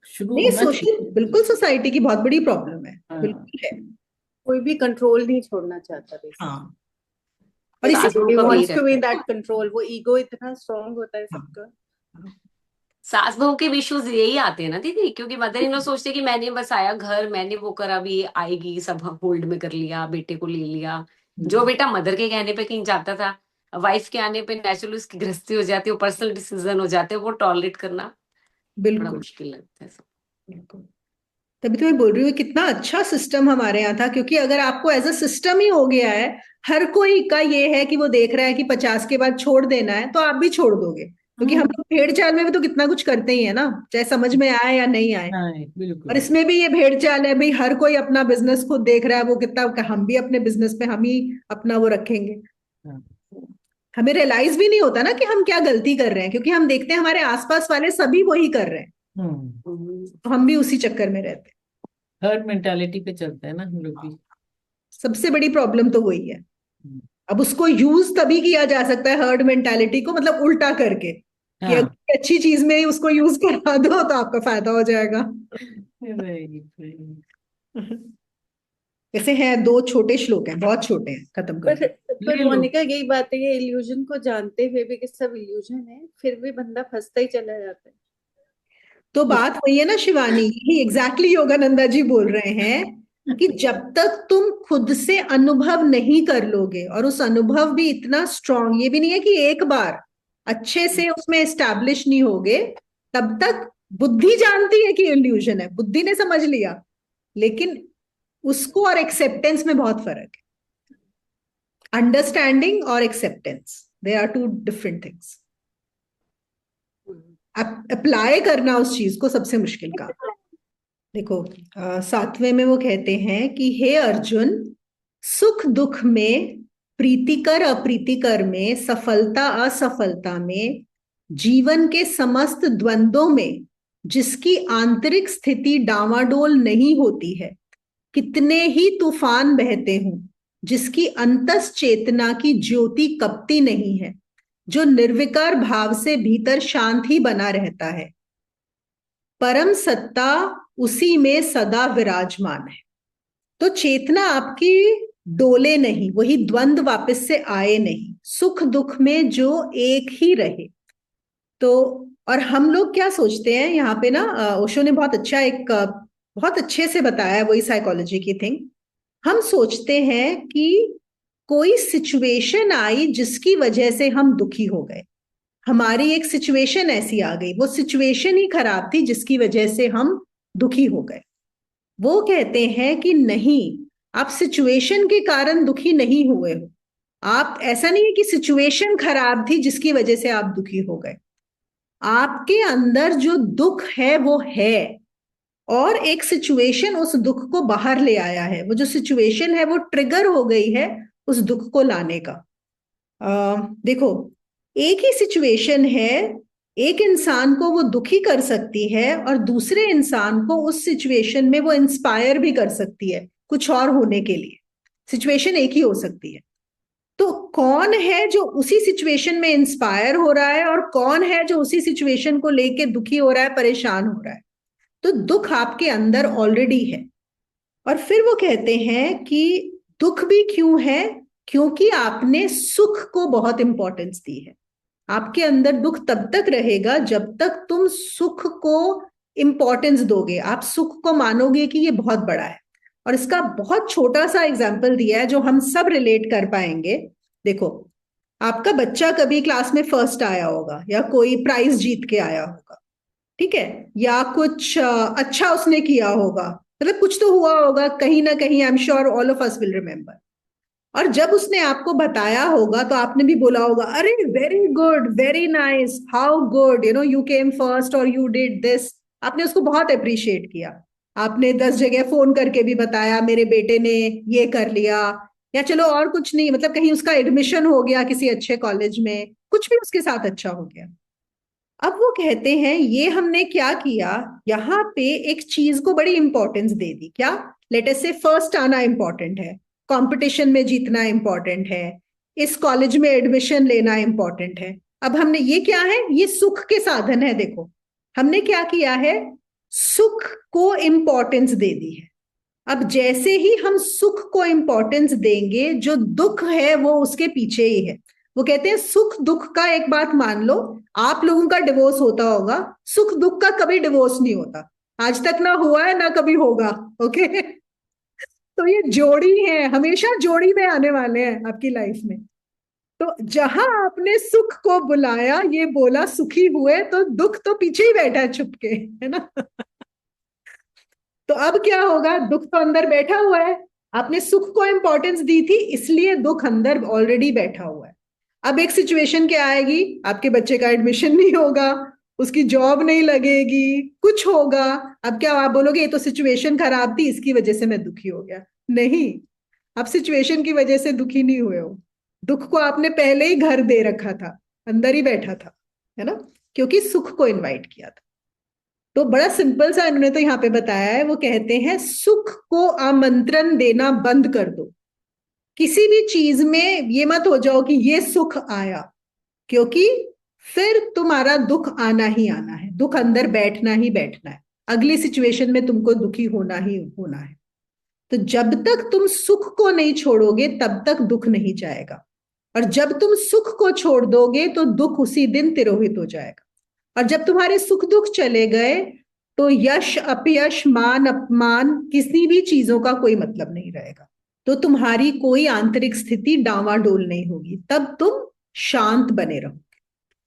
शुरू नहीं, होना सोशल, चाहिए। बिल्कुल सोसाइटी की बहुत बड़ी प्रॉब्लम है, हाँ बिल्कुल है। कोई भी कंट्रोल नहीं छोड़ना चाहता बेसिकली। हाँ, और इसी सास बहू एवरीबॉडी का वही वांट्स टू रहता बी है। दैट कंट्रोल, वो ईगो इतना स्ट्रांग होता है हाँ, सबका। हाँ, सास बहू के इश्यूज यही आते हैं ना दीदी, क्योंकि मदर इन लॉ सोचते हैं कि मैंने बसाया घर, मैंने वो करा, भी आएगी सब होल्ड में कर लिया, बेटे को ले लिया। जो हम्म, बेटा मदर के कहने पे कहीं जाता था, वाइफ के आने पे नेचुरली उसकी गृहस्थी हो जाती है, वो पर्सनल डिसीजन हो जाते हैं, वो टॉलरेट करना बड़ा बिल्कुल, मुश्किल लगता है सब। बिल्कुल। तभी तो मैं बोल रही हूँ, कितना अच्छा सिस्टम हमारे यहाँ था, क्योंकि अगर आपको एज अ सिस्टम ही हो गया है, हर कोई का ये है कि वो देख रहा है कि 50 के बाद छोड़ देना है, तो आप भी छोड़ दोगे। क्योंकि हम लोग भेड़ चाल में भी तो कितना कुछ करते ही है ना, चाहे समझ में आए या नहीं आए। हाँ और बिल्कुल। इसमें भी ये भेड़ चाल है भाई, हर कोई अपना बिजनेस खुद देख रहा है, वो कितना, हम भी अपने बिजनेस पे हम ही अपना वो रखेंगे। हाँ। हमें रियलाइज भी नहीं होता ना कि हम क्या गलती कर रहे हैं, क्योंकि हम देखते हैं हमारे आसपास वाले सभी वही कर रहे हैं, तो हम भी उसी चक्कर में रहते हैं। हर्ड मेंटालिटी पे चलते हैं ना हम लोग भी। सबसे बड़ी प्रॉब्लम तो वही है। हम्म, अब उसको यूज तभी किया जा सकता है हर्ड मेंटालिटी को, मतलब उल्टा करके, कि हाँ अगर अच्छी चीज में ही उसको यूज करा दो तो आपका फायदा हो जाएगा। Right right. जैसे हैं, दो छोटे श्लोक हैं, बहुत छोटे हैं, खत्म कर पर दो। पर ले लो। मोनिका यही बात है, ये इल्यूजन को जानते हुए भी कि सब इल्यूजन है, फिर भी बंदा फंसता ही चला जाता है। तो बात वही है ना शिवानी, यही एग्जैक्टली योगानंदा जी बोल रहे हैं कि जब तक तुम खुद से अनुभव नहीं कर लोगे, और उस अनुभव भी इतना स्ट्रांग, ये भी नहीं है कि एक बार अच्छे से उसमें एस्टैब्लिश नहीं होगे, तब तक बुद्धि जानती है कि इल्यूजन है, बुद्धि ने समझ लिया, लेकिन उसको और एक्सेप्टेंस में बहुत फर्क है। अंडरस्टैंडिंग और acceptance, they are two different things. Apply करना उस चीज को सबसे मुश्किल काम। देखो, 7वें में वो कहते हैं कि हे अर्जुन, सुख दुख में, प्रीतिकर अप्रीतिकर में, सफलता असफलता में, जीवन के समस्त द्वंद्वों में जिसकी आंतरिक स्थिति डावाडोल नहीं होती है, कितने ही तूफान बहते हों, जिसकी अंतस चेतना की ज्योति कपती नहीं है, जो निर्विकार भाव से भीतर शांत ही बना रहता है, परम सत्ता उसी में सदा विराजमान है। तो चेतना आपकी डोले नहीं, वही द्वंद्व वापस से आए नहीं, सुख दुख में जो एक ही रहे। तो और हम लोग क्या सोचते हैं यहाँ पे ना, ओशो ने बहुत अच्छा एक बहुत अच्छे से बताया है, वही साइकोलॉजी की थिंग। हम सोचते हैं कि कोई सिचुएशन आई जिसकी वजह से हम दुखी हो गए, हमारी एक सिचुएशन ऐसी आ गई, वो सिचुएशन ही खराब थी जिसकी वजह से हम दुखी हो गए। वो कहते हैं कि नहीं, आप सिचुएशन के कारण दुखी नहीं हुए हो। आप, ऐसा नहीं है कि सिचुएशन खराब थी जिसकी वजह से आप दुखी हो गए, आपके अंदर जो दुख है वो है, और एक सिचुएशन उस दुख को बाहर ले आया है, वो जो सिचुएशन है वो ट्रिगर हो गई है उस दुख को लाने का। देखो, एक ही सिचुएशन है, एक इंसान को वो दुखी कर सकती है और दूसरे इंसान को उस सिचुएशन में वो इंस्पायर भी कर सकती है कुछ और होने के लिए। सिचुएशन एक ही हो सकती है, तो कौन है जो उसी सिचुएशन में इंस्पायर हो रहा है और कौन है जो उसी सिचुएशन को लेके दुखी हो रहा है, परेशान हो रहा है। तो दुख आपके अंदर ऑलरेडी है। और फिर वो कहते हैं कि दुख भी क्यों है, क्योंकि आपने सुख को बहुत इंपॉर्टेंस दी है। आपके अंदर दुख तब तक रहेगा जब तक तुम सुख को इंपॉर्टेंस दोगे, आप सुख को मानोगे कि ये बहुत बड़ा है। और इसका बहुत छोटा सा एग्जाम्पल दिया है जो हम सब रिलेट कर पाएंगे। देखो, आपका बच्चा कभी क्लास में फर्स्ट आया होगा या कोई प्राइज जीत के आया होगा, ठीक है, या कुछ अच्छा उसने किया होगा, मतलब कुछ तो हुआ होगा कहीं ना कहीं, I am sure all of us will remember. और जब उसने आपको बताया होगा तो आपने भी बोला होगा, अरे very good, very nice, how good, you came first और यू डिड दिस। आपने उसको बहुत अप्रिशिएट किया, आपने 10 जगह फोन करके भी बताया मेरे बेटे ने ये कर लिया, या चलो और कुछ नहीं, मतलब कहीं उसका एडमिशन हो गया किसी अच्छे कॉलेज में, कुछ भी उसके साथ अच्छा हो गया। अब वो कहते हैं ये हमने क्या किया, यहाँ पे एक चीज को बड़ी इंपॉर्टेंस दे दी। क्या? लेट अस से फर्स्ट आना इंपॉर्टेंट है, कंपटीशन में जीतना इंपॉर्टेंट है, इस कॉलेज में एडमिशन लेना इंपॉर्टेंट है। अब हमने ये क्या है, ये सुख के साधन है। देखो, हमने क्या किया है, सुख को इंपॉर्टेंस दे दी है। अब जैसे ही हम सुख को इंपॉर्टेंस देंगे, जो दुख है वो उसके पीछे ही है। वो कहते हैं सुख दुख का, एक बात मान लो, आप लोगों का डिवोर्स होता होगा, सुख दुख का कभी डिवोर्स नहीं होता, आज तक ना हुआ है ना कभी होगा। ओके तो ये जोड़ी है, हमेशा जोड़ी में आने वाले हैं आपकी लाइफ में। तो जहां आपने सुख को बुलाया, ये बोला सुखी हुए, तो दुख तो पीछे ही बैठा है छुपके, है ना तो अब क्या होगा, दुख तो अंदर बैठा हुआ है, आपने सुख को इंपॉर्टेंस दी थी इसलिए दुख अंदर ऑलरेडी बैठा हुआ है। अब एक सिचुएशन क्या आएगी, आपके बच्चे का एडमिशन नहीं होगा, उसकी जॉब नहीं लगेगी, कुछ होगा। अब क्या आप बोलोगे ये तो सिचुएशन खराब थी इसकी वजह से मैं दुखी हो गया? नहीं, आप सिचुएशन की वजह से दुखी नहीं हुए हो। दुख को आपने पहले ही घर दे रखा था, अंदर ही बैठा था, है ना, क्योंकि सुख को इनवाइट किया था। तो बड़ा सिंपल सा इन्होंने तो यहाँ पे बताया है, वो कहते हैं सुख को आमंत्रण देना बंद कर दो। किसी भी चीज में ये मत हो जाओ कि ये सुख आया, क्योंकि फिर तुम्हारा दुख आना ही आना है, दुख अंदर बैठना ही बैठना है, अगली सिचुएशन में तुमको दुखी होना ही होना है। तो जब तक तुम सुख को नहीं छोड़ोगे तब तक दुख नहीं जाएगा, और जब तुम सुख को छोड़ दोगे तो दुख उसी दिन तिरोहित हो जाएगा। और जब तुम्हारे सुख दुख चले गए तो यश अपयश मान अपमान किसी भी चीजों का कोई मतलब नहीं रहेगा, तो तुम्हारी कोई आंतरिक स्थिति डावाडोल नहीं होगी, तब तुम शांत बने रहोगे।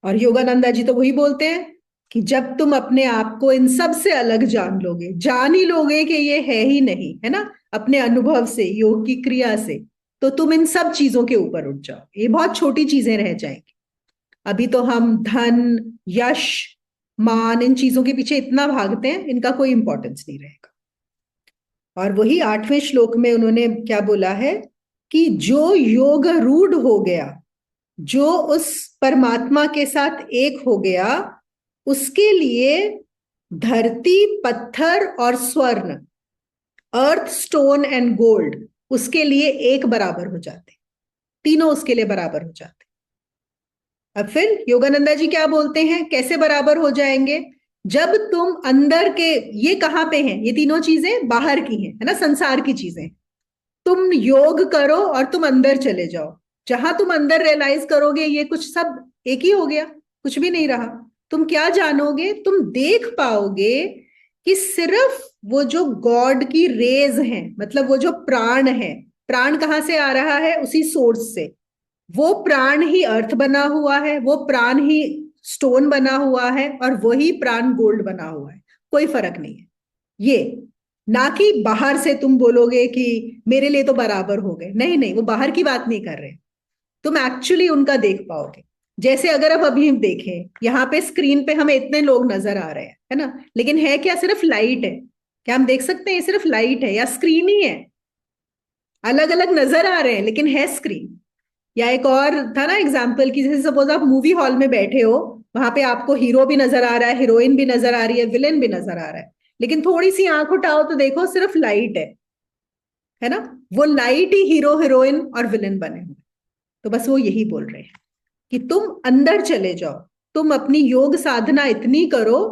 और योगानंदा जी तो वही बोलते हैं कि जब तुम अपने आप को इन सब से अलग जान लोगे, जान ही लोगे कि ये है ही नहीं, है ना, अपने अनुभव से, योग की क्रिया से, तो तुम इन सब चीजों के ऊपर उठ जाओ। ये बहुत छोटी चीजें रह जाएंगी। अभी तो हम धन, यश, मान, इन चीजों के पीछे इतना भागते हैं, इनका कोई इंपॉर्टेंस नहीं रहेगा। और वही 8वें श्लोक में उन्होंने क्या बोला है कि जो योग रूढ़ हो गया, जो उस परमात्मा के साथ एक हो गया, उसके लिए धरती, पत्थर और स्वर्ण, अर्थ, स्टोन एंड गोल्ड, उसके लिए एक बराबर हो जाते, तीनों उसके लिए बराबर हो जाते। अब फिर योगानंदा जी क्या बोलते हैं, कैसे बराबर हो जाएंगे? जब तुम अंदर के, ये कहां पे हैं, ये तीनों चीजें बाहर की हैं, है ना, संसार की चीजें। तुम योग करो और तुम अंदर चले जाओ, जहां तुम अंदर रियलाइज करोगे ये कुछ सब एक ही हो गया, कुछ भी नहीं रहा। तुम क्या जानोगे? तुम देख पाओगे कि सिर्फ वो जो गॉड की रेज हैं, मतलब वो जो प्राण है, प्राण कहां से आ रहा है? उसी सोर्स से। वो प्राण ही अर्थ बना हुआ है, वो प्राण ही स्टोन बना हुआ है, और वही प्राण गोल्ड बना हुआ है। कोई फर्क नहीं है ये, ना कि बाहर से तुम बोलोगे कि मेरे लिए तो बराबर हो गए। नहीं नहीं, वो बाहर की बात नहीं कर रहे, तुम एक्चुअली उनका देख पाओगे। जैसे अगर अब अभी हम देखें, यहाँ पे स्क्रीन पे हमें इतने लोग नजर आ रहे हैं, है ना, लेकिन है क्या? सिर्फ लाइट है। क्या हम देख सकते हैं सिर्फ लाइट है या स्क्रीन ही है? अलग अलग नजर आ रहे हैं लेकिन है स्क्रीन। या एक और था ना एग्जाम्पल कि जैसे सपोज आप मूवी हॉल में बैठे हो, वहां पे आपको हीरो भी नजर आ रहा है, हीरोइन भी नजर आ रही है, विलेन भी नजर आ रहा है, लेकिन थोड़ी सी आंख उठाओ तो देखो सिर्फ लाइट है ना, वो लाइट ही हीरो, हीरोइन और विलेन बने हुए। तो बस वो यही बोल रहे हैं कि तुम अंदर चले जाओ, तुम अपनी योग साधना इतनी करो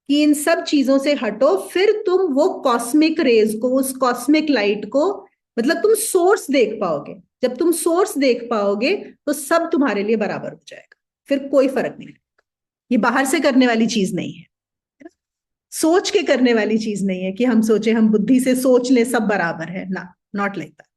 कि इन सब चीजों से हटो, फिर तुम वो कॉस्मिक रेज को, उस कॉस्मिक लाइट को, मतलब तुम सोर्स देख पाओगे। जब तुम सोर्स देख पाओगे तो सब तुम्हारे लिए बराबर हो जाएगा, फिर कोई फर्क नहीं लगेगा। ये बाहर से करने वाली चीज नहीं है, सोच के करने वाली चीज नहीं है कि हम सोचे, हम बुद्धि से सोच ले सब बराबर है ना, नॉट लाइक दैट।